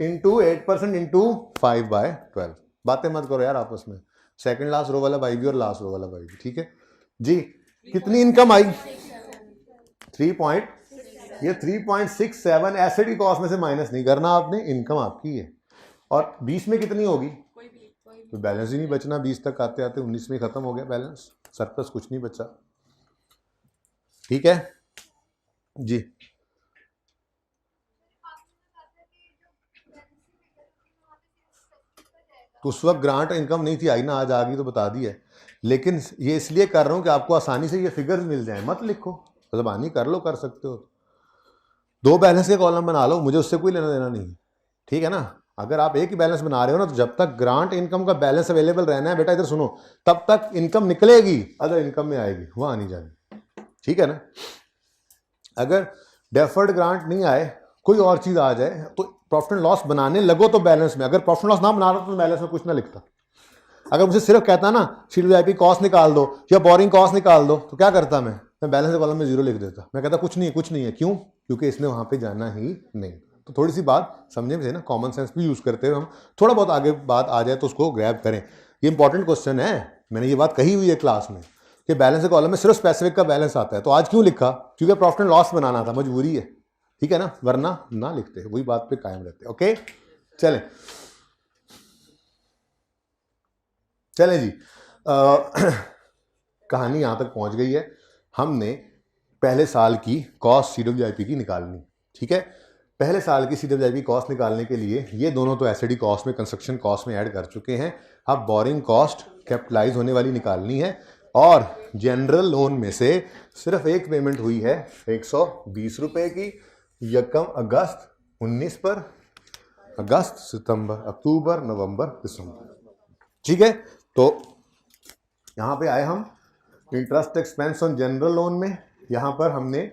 इंटू 8% इंटू 5/12। बातें मत करो यार आपस में, सेकंड लास्ट रो वाला भाई भी और लास्ट रो वाला भाई भी, ठीक है जी। कितनी इनकम आई? 3.67 एसेट की कॉस्ट में से माइनस नहीं करना आपने, इनकम आपकी है। और 20 में कितनी होगी? तो बैलेंस ही नहीं बचना, 20 तक आते आते 19 में खत्म हो गया बैलेंस, सरप्लस कुछ नहीं बचा, ठीक है जी। तो उस वक्त ग्रांट इनकम नहीं थी, आई ना, आज आ गई तो बता दी है, लेकिन ये इसलिए कर रहा हूं कि आपको आसानी से ये फिगर्स मिल जाए, मत लिखो, जबानी कर लो, कर सकते हो, 2 बैलेंस के कॉलम बना लो, मुझे उससे कोई लेना देना नहीं, ठीक है ना। अगर आप एक ही बैलेंस बना रहे हो ना, तो जब तक ग्रांट इनकम का बैलेंस अवेलेबल रहना है बेटा, इधर सुनो, तब तक इनकम निकलेगी, अदर इनकम में आएगी, वहां नहीं जाएगी, ठीक है ना। अगर डेफर्ड ग्रांट नहीं आए, कोई और चीज आ जाए, तो प्रॉफिट एंड लॉस बनाने लगो तो बैलेंस में, अगर प्रॉफिट एंड लॉस ना बना रहा तो बैलेंस में कुछ ना लिखता। अगर मुझे सिर्फ कहता ना CWIP कॉस्ट निकाल दो या बोरिंग कॉस्ट निकाल दो तो क्या करता मैं बैलेंस कॉलम में 0 लिख देता। मैं कहता कुछ नहीं है। क्यों? क्योंकि इसने वहां पे जाना ही नहीं। तो थोड़ी सी बात समझने में से ना कॉमन सेंस भी यूज करते हुए हम थोड़ा बहुत आगे बात आ जाए तो उसको ग्रैब करें। ये इंपॉर्टेंट क्वेश्चन है, मैंने ये बात कही हुई है क्लास में कि बैलेंस कॉलम में सिर्फ स्पेसिफिक का बैलेंस आता है। तो आज क्यों लिखा? क्योंकि प्रॉफिट एंड लॉस बनाना था, मजबूरी है, ठीक है ना, वरना ना लिखते, वही बात पे कायम रहते। ओके चलें जी कहानी यहां तक पहुंच गई है। हमने पहले साल की कॉस्ट CWIP की निकालनी, ठीक है। पहले साल की CWIP कॉस्ट निकालने के लिए ये दोनों तो एसडी कॉस्ट में, कंस्ट्रक्शन कॉस्ट में ऐड कर चुके हैं। अब बोरिंग कॉस्ट कैपिटलाइज होने वाली निकालनी है और जनरल लोन में से सिर्फ एक पेमेंट हुई है 120 रुपए की, यकम अगस्त 19 पर, अगस्त, सितंबर, अक्टूबर, नवंबर, दिसंबर, ठीक है। तो यहां पे आए हम interest expense on general loan में, यहां पर हमने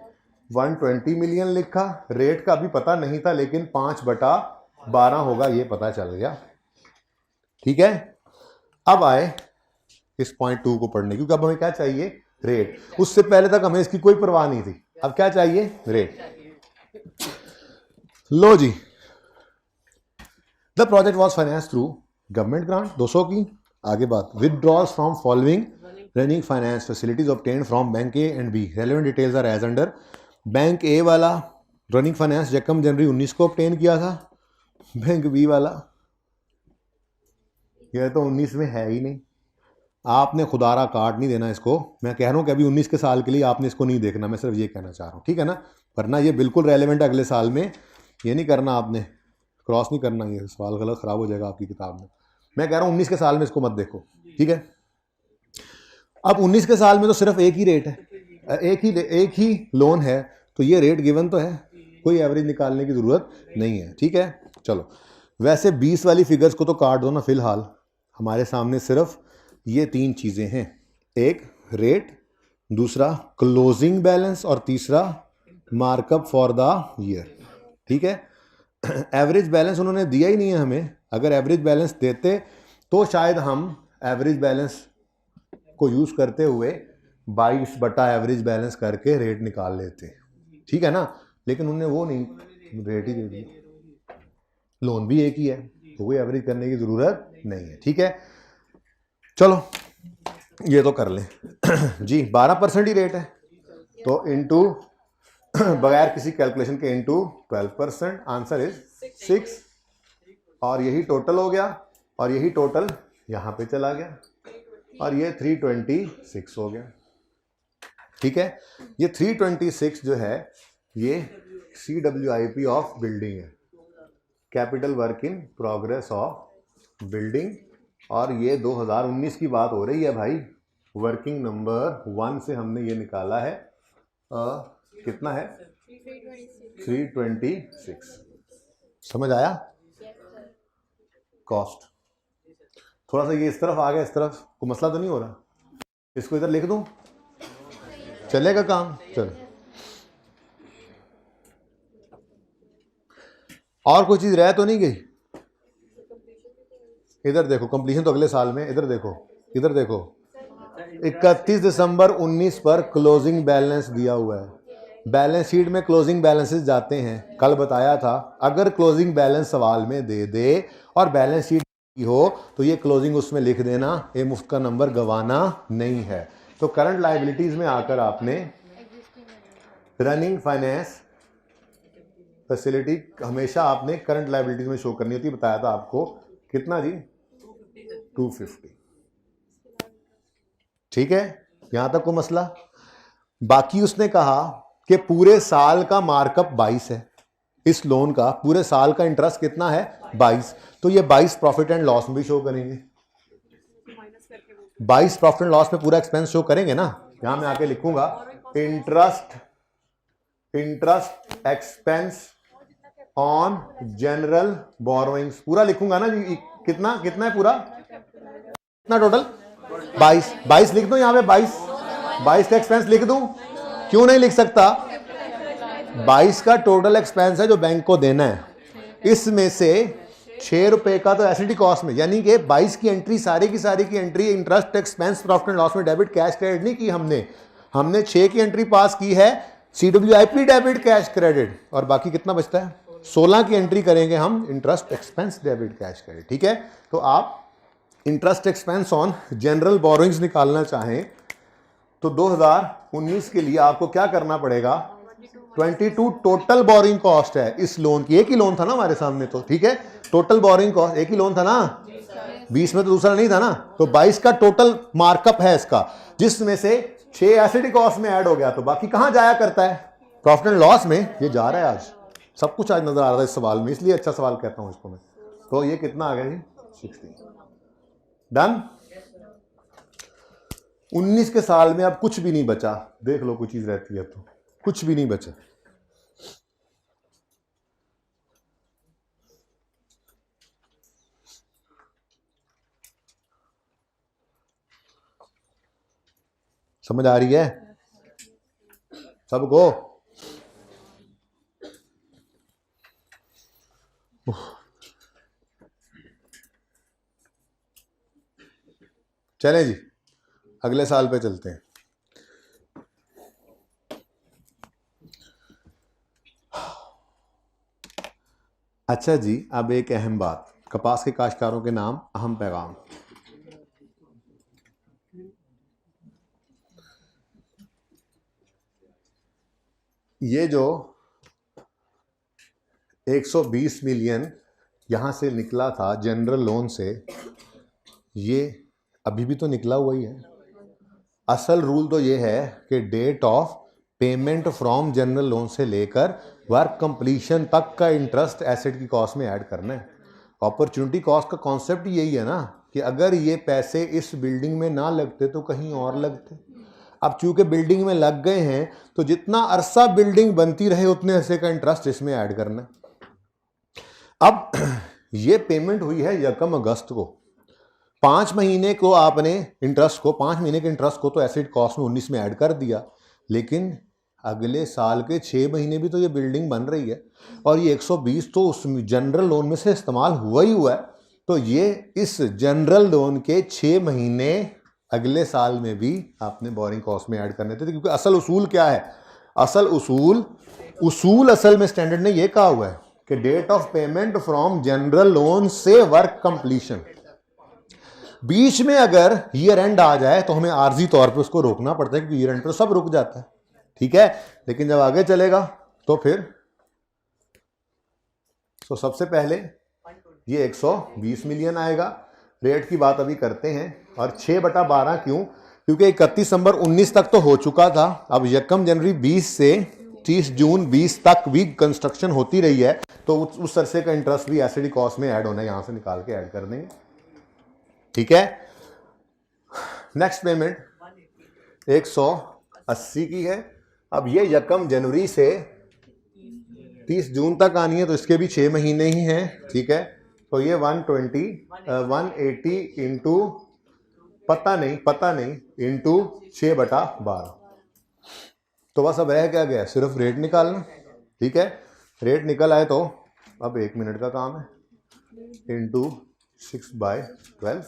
120 मिलियन लिखा। रेट का भी पता नहीं था लेकिन 5/12 होगा ये पता चल गया, ठीक है। अब आए इस पॉइंट 2 को पढ़ने, क्योंकि अब हमें क्या चाहिए? रेट। उससे पहले तक हमें इसकी कोई परवाह नहीं थी, अब क्या चाहिए? रेट। लो जी, the project was finance through government grant 200 की। आगे बात, withdrawals from following running finance facilities obtained from bank A and B, relevant details are as under. Bank A वाला रनिंग फाइनेंस यकम जनवरी 19 को ऑब्टेन किया था। बैंक बी वाला यह तो 19 में है ही नहीं, आपने खुदारा काट नहीं देना इसको। मैं कह रहा हूं कि अभी 19 के साल के लिए आपने इसको नहीं देखना, मैं सिर्फ ये कहना चाह रहा हूं, ठीक है ना, वरना ये बिल्कुल रेलेवेंट है अगले साल में। ये नहीं करना, आपने क्रॉस नहीं करना, ये सवाल गलत खराब हो जाएगा आपकी किताब में। मैं कह रहा हूं 19 के साल में इसको मत देखो, ठीक है। अब 19 के साल में तो सिर्फ एक ही रेट है, एक ही लोन है, तो ये रेट गिवन तो है, कोई एवरेज निकालने की जरूरत नहीं है, ठीक है। चलो, वैसे 20 वाली फिगर्स को तो काट दो ना, फिलहाल हमारे सामने सिर्फ ये 3 चीजें हैं, एक रेट, दूसरा क्लोजिंग बैलेंस और तीसरा मार्कअप फॉर द ईयर, ठीक है। एवरेज बैलेंस उन्होंने दिया ही नहीं है हमें। अगर एवरेज बैलेंस देते तो शायद हम एवरेज बैलेंस को यूज करते हुए 22 बटा एवरेज बैलेंस करके रेट निकाल लेते, ठीक है ना, लेकिन उन्होंने वो नहीं, रेट ही दे दिया। लोन भी एक ही है तो कोई एवरेज करने की जरूरत नहीं है, ठीक है। चलो ये तो कर लें जी, 12% ही रेट है तो इनटू बगैर किसी कैलकुलेशन के इनटू 12%, आंसर इज 6, और यही टोटल हो गया, और यही टोटल यहां पे चला गया, और ये 326 हो गया, ठीक है। ये 326 जो है ये CWIP ऑफ बिल्डिंग है, capital work in progress of building, और ये 2019 की बात हो रही है भाई। वर्किंग नंबर 1 से हमने ये निकाला है, कितना है? 326। समझ आया? कॉस्ट थोड़ा सा ये इस तरफ आ गया, इस तरफ को मसला तो नहीं हो रहा, इसको इधर लिख दूं, चलेगा काम? चलो, और कोई चीज रह तो नहीं गई? इधर देखो, कंप्लीशन तो अगले साल में, इधर देखो, इधर देखो, 31 दिसंबर 19 पर क्लोजिंग बैलेंस दिया हुआ है। बैलेंस शीट में क्लोजिंग बैलेंसेस जाते हैं, कल बताया था, अगर क्लोजिंग बैलेंस सवाल में दे दे और बैलेंस शीट हो तो ये क्लोजिंग उसमें लिख देना, ये मुफ्त का नंबर गवाना नहीं है। तो करंट लायबिलिटीज में आकर आपने रनिंग फाइनेंस फैसिलिटी हमेशा आपने करंट लायबिलिटीज में शो करनी होती है, बताया था आपको, कितना जी? 250, ठीक है। यहां तक को मसला। बाकी उसने कहा कि पूरे साल का मार्कअप 22 है, इस लोन का पूरे साल का इंटरेस्ट कितना है? 22, तो ये 22 प्रॉफिट एंड लॉस में भी शो करेंगे, 22 प्रॉफिट एंड लॉस में पूरा एक्सपेंस शो करेंगे ना। यहां मैं आके लिखूंगा interest expense on general borrowings, पूरा लिखूंगा ना जी। कितना है पूरा? कितना टोटल? 22 लिख दो यहां पे, 22 का एक्सपेंस लिख दूं? क्यों नहीं लिख सकता? 22 का टोटल एक्सपेंस है जो बैंक को देना है, इसमें से ₹6 का तो एसिडी कॉस्ट में, यानी कि 22 की एंट्री सारी की entry interest expense profit and loss में डेबिट कैश क्रेडिट नहीं की हमने 6 की एंट्री पास की है CWIP डेबिट कैश क्रेडिट, और बाकी कितना बचता है 16 की एंट्री करेंगे हम interest expense debit cash credit. ठीक है, तो आप interest expense on general borrowings निकालना चाहें तो 2019 के लिए आपको क्या करना पड़ेगा, 22 टोटल बोरिंग कॉस्ट है इस लोन की। एक ही लोन था ना हमारे सामने, तो ठीक है, टोटल बोरिंग कॉस्ट एक ही लोन था ना, 20 में तो दूसरा नहीं था ना, तो 22 का टोटल मार्कअप है इसका, जिसमें से 6 एसिडी कॉस्ट में ऐड हो गया, तो बाकी कहां जाया करता है, प्रॉफिट एंड लॉस में। ये जा रहा है, आज सब कुछ आज नजर आ रहा है इस सवाल में, इसलिए अच्छा सवाल कहता हूं इसको मैं। तो ये कितना आ गया जी, 60। डन। 19 के साल में अब कुछ भी नहीं बचा, देख लो कोई चीज रहती है तो, कुछ भी नहीं बचा। समझ आ रही है सबको? चलें जी, अगले साल पे चलते हैं। अच्छा जी, अब एक अहम बात, कपास के काश्तकारों के नाम अहम पैगाम। ये जो 120 मिलियन यहां से निकला था जनरल लोन से, ये अभी भी तो निकला हुआ ही है। असल रूल तो ये है कि date of payment from general loan से लेकर वर्क कंप्लीशन तक का इंटरेस्ट एसेट की कॉस्ट में ऐड करना है। अपॉर्चुनिटी कॉस्ट का कॉन्सेप्ट यही है ना, कि अगर ये पैसे इस बिल्डिंग में ना लगते तो कहीं और लगते। अब चूंकि बिल्डिंग में लग गए हैं तो जितना अरसा बिल्डिंग बनती रहे उतने अरसे का इंटरेस्ट इसमें ऐड करना है। अब ये पेमेंट हुई है 1 अगस्त को, 5 महीने को आपने इंटरेस्ट को, 5 महीने के इंटरेस्ट को तो एसेट कॉस्ट में 19 में ऐड कर दिया, लेकिन अगले साल के 6 महीने भी तो ये बिल्डिंग बन रही है, और ये 120 तो उस जनरल लोन में से इस्तेमाल हुआ ही हुआ है। तो ये इस जनरल लोन के 6 महीने अगले साल में भी आपने बोरिंग कॉस्ट में ऐड करने थे, क्योंकि असल उसूल क्या है, असल उसूल असल में स्टैंडर्ड ने ये कहा हुआ है कि date of payment from general loan से वर्क कंप्लीशन, बीच में अगर ईयर एंड आ जाए तो हमें आर्जी तौर पे उसको रोकना पड़ता है, क्योंकि ईयर एंड तो सब रुक जाता है। ठीक है, लेकिन जब आगे चलेगा तो फिर तो सबसे पहले ये 120 मिलियन आएगा। रेट की बात अभी करते हैं, और 6/12 क्यों, क्योंकि 31 दिसंबर 19 तक तो हो चुका था, अब 1 जनवरी 20 से 30 जून 20 तक भी कंस्ट्रक्शन होती रही है, तो उस अरसे का इंटरेस्ट भी एसिडी कॉस्ट में ऐड होना है, यहां से निकाल के ऐड कर देंगे। ठीक है, नेक्स्ट पेमेंट 180 की है। अब ये 1 जनवरी से 30 जून तक आनी है, तो इसके भी 6 महीने ही हैं। ठीक है, तो ये 180 इंटू पता नहीं इंटू 6/12, तो बस अब रह क्या गया, सिर्फ रेट निकालना। ठीक है, रेट निकल आए तो अब 1 मिनट का काम है, इंटू 6/12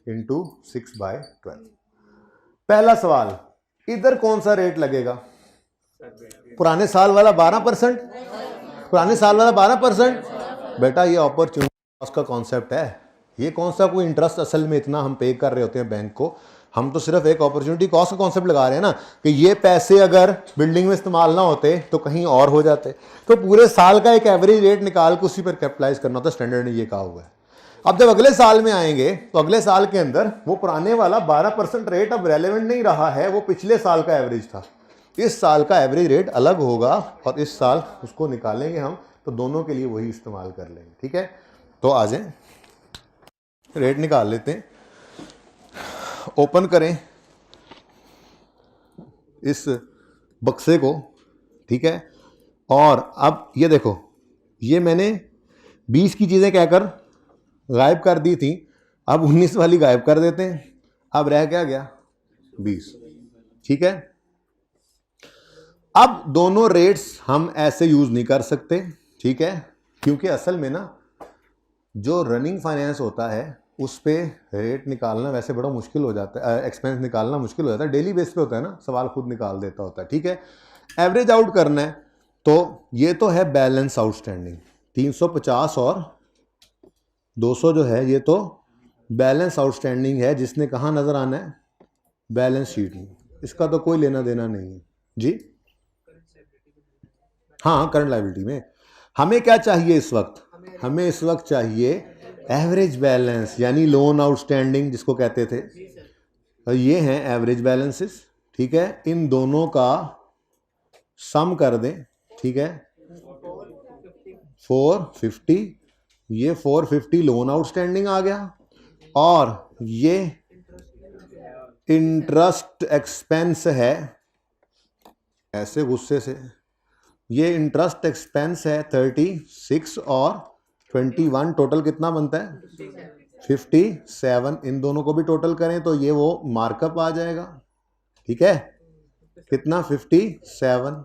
इंटू 6/12। पहला सवाल, इधर कौन सा रेट लगेगा, पुराने साल वाला 12%, पुराने साल वाला 12%। बेटा ये अपॉर्चुनिटी कॉस्ट का कॉन्सेप्ट है, ये कौन सा कोई इंटरेस्ट असल में इतना हम पे कर रहे होते हैं बैंक को, हम तो सिर्फ एक अपॉर्चुनिटी कॉस्ट का कॉन्सेप्ट लगा रहे हैं ना, कि ये पैसे अगर बिल्डिंग में इस्तेमाल ना होते तो कहीं और हो जाते। तो पूरे साल का एक एवरेज रेट निकाल के उसी पर कैपिटलाइज करना होता है, स्टैंडर्ड ने ये कहा हुआ है। अब जब अगले साल में आएंगे तो अगले साल के अंदर वो पुराने वाला 12% रेट अब रेलेवेंट नहीं रहा है, वो पिछले साल का एवरेज था। इस साल का एवरेज रेट अलग होगा और इस साल उसको निकालेंगे हम, तो दोनों के लिए वही इस्तेमाल कर लेंगे। ठीक है, तो आ जाए रेट निकाल लेते हैं। ओपन करें इस बक्से को, ठीक है, और अब ये देखो, ये मैंने 20 की चीज़ें कहकर गायब कर दी थी, अब 19 वाली गायब कर देते हैं, अब रह क्या गया 20। ठीक है, अब दोनों रेट्स हम ऐसे यूज नहीं कर सकते, ठीक है, क्योंकि असल में ना जो रनिंग फाइनेंस होता है उस पे रेट निकालना वैसे बड़ा मुश्किल हो जाता है, एक्सपेंस निकालना मुश्किल हो जाता है, डेली बेस पे होता है ना, सवाल खुद निकाल देता होता है, ठीक है। एवरेज आउट करना है तो ये तो है बैलेंस आउटस्टैंडिंग, 350 और 200 जो है ये तो बैलेंस आउटस्टैंडिंग है, जिसने कहाँ नज़र आना है, बैलेंस शीट में, इसका तो कोई लेना देना नहीं है जी। हाँ, करंट लायबिलिटी में हमें क्या चाहिए इस वक्त, हमें इस वक्त चाहिए एवरेज बैलेंस, यानी लोन आउटस्टैंडिंग जिसको कहते थे, तो ये हैं एवरेज बैलेंसेस, ठीक है। इन दोनों का सम कर दें, ठीक है, 450, ये 450 लोन आउटस्टैंडिंग आ गया, और ये इंटरेस्ट एक्सपेंस है, ऐसे गुस्से से, ये इंटरेस्ट एक्सपेंस है 36 और 21, टोटल कितना बनता है 57, इन दोनों को भी टोटल करें तो ये वो मार्कअप आ जाएगा, ठीक है, कितना 57।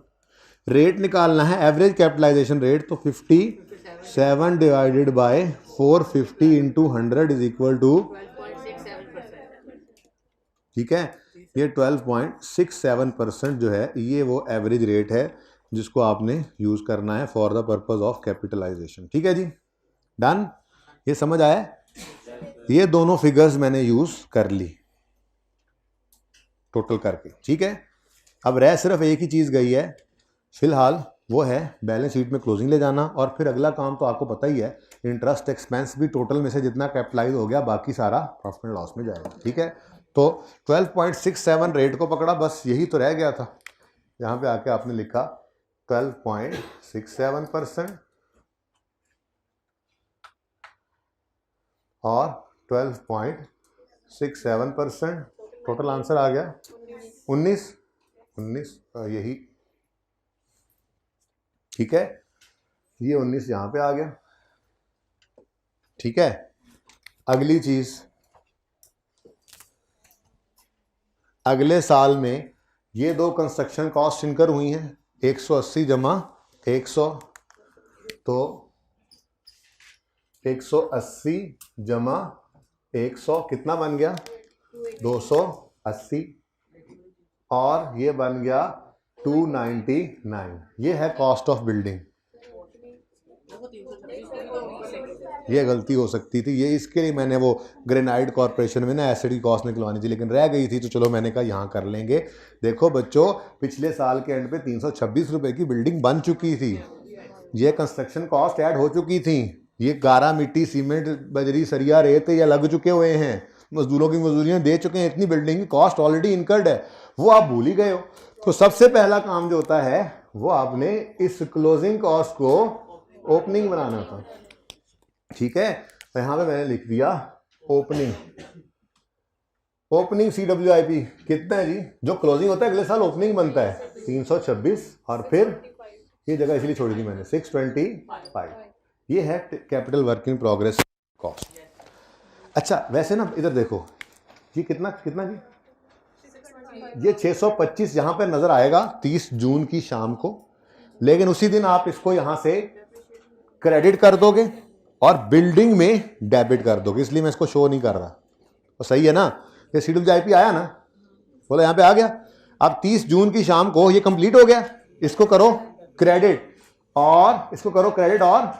रेट निकालना है एवरेज कैपिटलाइजेशन रेट, तो 57 divided by 450 into 100 is equal to, ठीक है, ये 12.67% जो है ये वो एवरेज रेट है जिसको आपने यूज करना है for the purpose of capitalization, ठीक है जी, डन। ये समझ आया, ये दोनों फिगर्स मैंने यूज कर ली टोटल करके, ठीक है। अब रह सिर्फ एक ही चीज गई है फिलहाल, वो है बैलेंस शीट में क्लोजिंग ले जाना, और फिर अगला काम तो आपको पता ही है, इंटरेस्ट एक्सपेंस भी टोटल में से जितना कैपिटलाइज हो गया बाकी सारा प्रॉफिट एंड लॉस में जाएगा, ठीक है। तो 12.67 रेट को पकड़ा, बस यही तो रह गया था, यहाँ पे आके आपने लिखा 12.67% और 12.67%, टोटल आंसर आ गया 19, यही, ठीक है, ये 19 यहां पे आ गया, ठीक है। अगली चीज, अगले साल में ये दो कंस्ट्रक्शन कॉस्ट इनकर हुई हैं, 180 जमा 100, तो 180 जमा 100 कितना बन गया 280, और ये बन गया 299, ये है कॉस्ट ऑफ बिल्डिंग। ये गलती हो सकती थी, ये इसके लिए मैंने वो ग्रेनाइट कॉर्पोरेशन में ना एसिड की कॉस्ट निकलवानी थी, लेकिन रह गई थी, तो चलो मैंने कहा यहाँ कर लेंगे। देखो बच्चों, पिछले साल के एंड पे 326 रुपए की बिल्डिंग बन चुकी थी, ये कंस्ट्रक्शन कॉस्ट ऐड हो चुकी थी, ये गारा मिट्टी सीमेंट बजरी सरिया रेत या लग चुके हुए हैं, मजदूरों की मजदूरियां दे चुके हैं, इतनी बिल्डिंग की कॉस्ट ऑलरेडी इनकर्ड है, वो आप भूल ही गए हो। तो सबसे पहला काम जो होता है वो आपने इस क्लोजिंग कॉस्ट को ओपनिंग बनाना था, ठीक है। तो यहां पे मैंने लिख दिया ओपनिंग, ओपनिंग CWIP कितना है जी, जो क्लोजिंग होता है अगले साल ओपनिंग बनता है 326, और फिर ये जगह इसलिए छोड़ दी मैंने 625, ये है capital work in progress cost. अच्छा वैसे ना इधर देखो, ये कितना कितना जी, ये 625 यहां पर नजर आएगा 30 जून की शाम को, लेकिन उसी दिन आप इसको यहां से क्रेडिट कर दोगे और बिल्डिंग में डेबिट कर दोगे, इसलिए मैं इसको शो नहीं कर रहा, तो सही है ना। ये CWIP आया ना, बोला यहां पे आ गया। अब 30 जून की शाम को ये कंप्लीट हो गया, इसको करो क्रेडिट, और इसको करो क्रेडिट और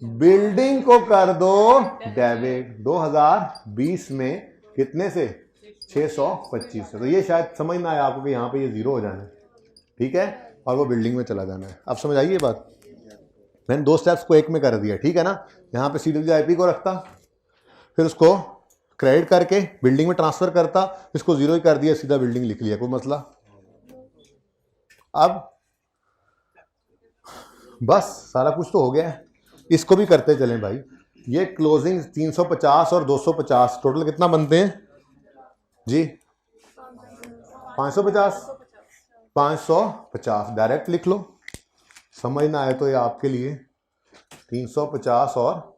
बिल्डिंग को कर दो डेबिट। 2020 में कितने से 625 से, तो ये शायद समझ ना आया आपको कि यहाँ पे ये जीरो हो जाना है, ठीक है, और वो बिल्डिंग में चला जाना है। अब समझ आइए बात, मैंने दो स्टेप्स को एक में कर दिया, ठीक है ना। यहाँ पे CWIP को रखता, फिर उसको क्रेडिट करके बिल्डिंग में ट्रांसफर करता, इसको जीरो ही कर दिया, सीधा बिल्डिंग लिख लिया, कोई मसला। अब बस सारा कुछ तो हो गया है, इसको भी करते चलें भाई। ये क्लोजिंग 350 और 250 टोटल कितना बनते हैं जी, 550 डायरेक्ट लिख लो, समझ ना आए तो ये आपके लिए 350 और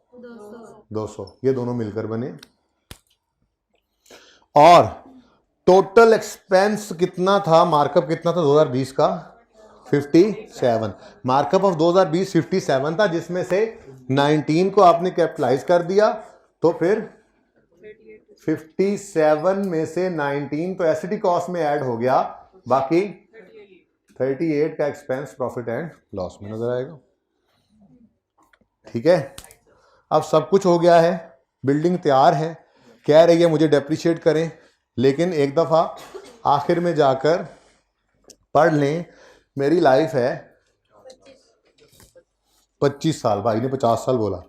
200 ये दोनों मिलकर बने, और टोटल एक्सपेंस कितना था, मार्कअप कितना था 2020 का 57, मार्कअप ऑफ 2020 57 था, जिसमें से 19 को आपने कैपिटलाइज कर दिया, तो फिर 57 में से 19 तो एसिडी कॉस्ट में ऐड हो गया, बाकी 38 का एक्सपेंस प्रॉफिट एंड लॉस में नजर आएगा। ठीक है, अब सब कुछ हो गया है, बिल्डिंग तैयार है, कह रही है मुझे डेप्रिशिएट करें, लेकिन एक दफा आखिर में जाकर पढ़ लें, मेरी लाइफ है 25 साल, भाई ने 50 साल बोला,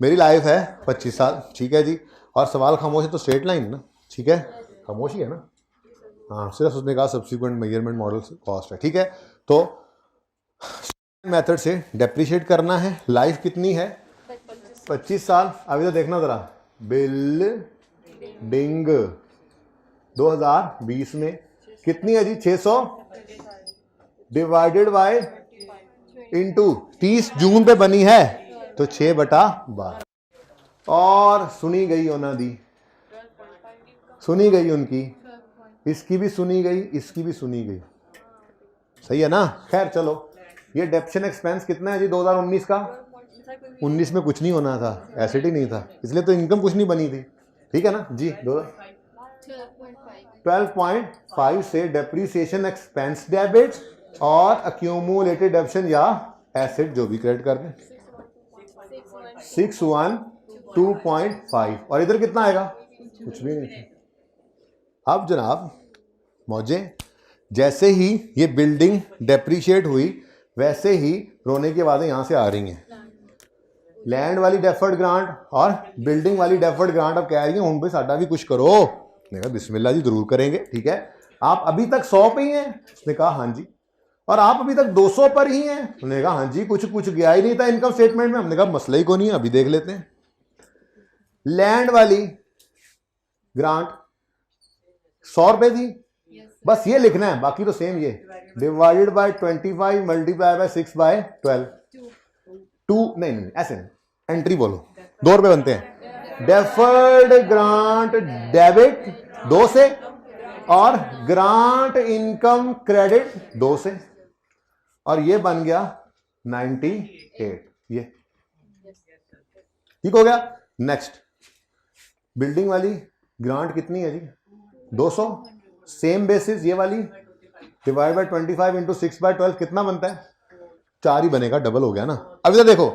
मेरी लाइफ है 25 साल। ठीक है जी, और सवाल खामोश है तो स्ट्रेट लाइन ना, ठीक है, खामोशी है ना, हाँ, सिर्फ उसने कहा सब्सिक्वेंट मेजरमेंट मॉडल कॉस्ट है। ठीक है, तो मेथड से डेप्रिशिएट करना है, लाइफ कितनी है 25 साल। अभी तो देखना जरा, बिल्डिंग 2020 में कितनी है जी, 600 डिवाइडेड बाय इंटू 30 जून पे बनी है तो 6/12, और सुनी गई ओना दी, सुनी गई उनकी, इसकी भी सुनी गई, इसकी भी सुनी गई, सही है ना। खैर चलो, ये डेप्शन एक्सपेंस कितना है जी 2019 का, 19 में कुछ नहीं होना था, एसेट ही नहीं था, इसलिए तो इनकम कुछ नहीं बनी थी। ठीक है ना जी, 12.5 से डेप्रीसिएशन एक्सपेंस डेबिट और अक्यूमुलेटेड डेप्शन या एसेट जो भी क्रेडिट कर दें 612.5, और इधर कितना आएगा, कुछ भी नहीं। अब जनाब मौजे, जैसे ही ये बिल्डिंग डेप्रीशिएट हुई वैसे ही रोने की आवाजें यहां से आ रही हैं, लैंड वाली डेफर्ड ग्रांट और बिल्डिंग वाली डेफर्ड ग्रांट अब कह रही है हूं भाई साडा भी कुछ करो। उसने कहा बिस्मिल्लाह जी जरूर करेंगे। ठीक है, आप अभी तक 100 पे ही हैं, उसने कहा हाँ जी, और आप अभी तक 200 पर ही हैं, उन्होंने कहा हाँ जी, कुछ गया ही नहीं था इनकम स्टेटमेंट में। हमने कहा मसला ही को नहीं है, अभी देख लेते हैं। लैंड वाली ग्रांट 100 रुपए थी, बस ये लिखना है, बाकी तो सेम, ये डिवाइडेड बाय 25 मल्टीप्लाई बाय 6/12 2 नहीं ऐसे नहीं, एंट्री बोलो, 2 रुपए बनते हैं। डेफर्ड ग्रांट डेबिट 2 से और ग्रांट इनकम क्रेडिट 2 से, और ये बन गया 98। ये ठीक हो गया। नेक्स्ट, बिल्डिंग वाली ग्रांट कितनी है जी 200, सेम बेसिस ये वाली डिवाइड बाय 25 इंटू 6/12 कितना बनता है, 4 ही बनेगा, डबल हो गया ना। अभी तो देखो,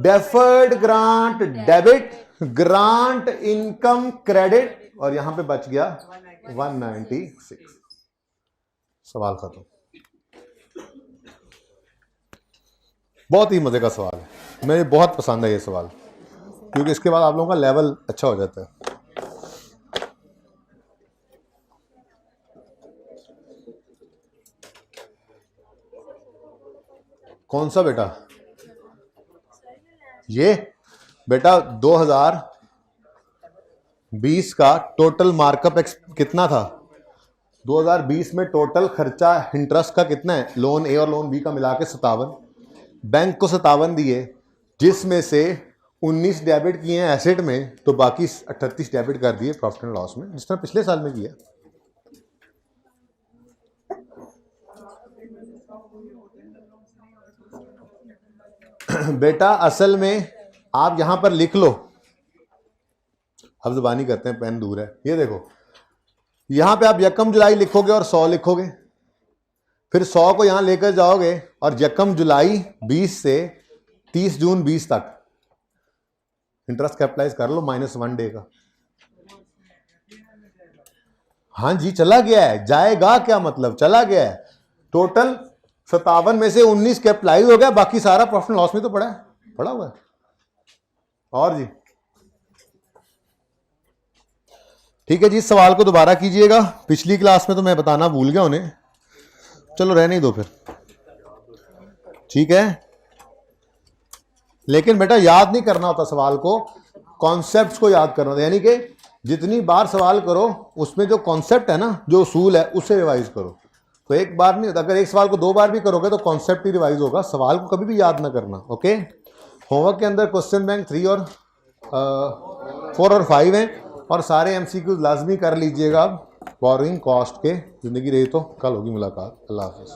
deferred grant debit, grant income credit, और यहां पे बच गया 196। सवाल खत्म। बहुत ही मजे का सवाल है, मुझे बहुत पसंद है ये सवाल, क्योंकि इसके बाद आप लोगों का लेवल अच्छा हो जाता है। कौन सा बेटा, ये बेटा 2020 का टोटल मार्कअप कितना था, 2020 में टोटल खर्चा इंटरेस्ट का कितना है, लोन ए और लोन बी का मिला के 57, बैंक को 57 दिए, जिसमें से 19 डेबिट किए हैं एसेट में, तो बाकी 38 डेबिट कर दिए प्रॉफिट एंड लॉस में, जिस तरह पिछले साल में किया। बेटा असल में आप यहां पर लिख लो, अब जुबानी करते हैं, पेन दूर है, ये देखो यहां पे आप 1 जुलाई लिखोगे और 100 लिखोगे, फिर 100 को यहां लेकर जाओगे और 1 जुलाई 20 से 30 जून 20 तक इंटरेस्ट कैपिटलाइज कर लो -1 डे का। हाँ जी चला गया है, जाएगा क्या मतलब, चला गया है। टोटल 57 में से 19 कैपिटलाइज हो गया, बाकी सारा प्रॉफिट लॉस में तो पड़ा हुआ है। और जी ठीक है जी, सवाल को दोबारा कीजिएगा, पिछली क्लास में तो मैं बताना भूल गया उन्हें, चलो रहने ही दो फिर, ठीक है। लेकिन बेटा याद नहीं करना होता सवाल को, कॉन्सेप्ट्स को याद करना होता, यानी कि जितनी बार सवाल करो उसमें जो कॉन्सेप्ट है ना, जो उसूल है, उससे रिवाइज करो। तो एक बार नहीं होता, अगर एक सवाल को 2 बार भी करोगे तो कॉन्सेप्ट ही रिवाइज होगा, सवाल को कभी भी याद ना करना। ओके, होमवर्क के अंदर क्वेश्चन बैंक 3 और 4 और 5 हैं, और सारे MCQs लाजमी कर लीजिएगा। बोरोइंग कॉस्ट के, जिंदगी रही तो कल होगी मुलाकात। अल्लाह हाफिज़।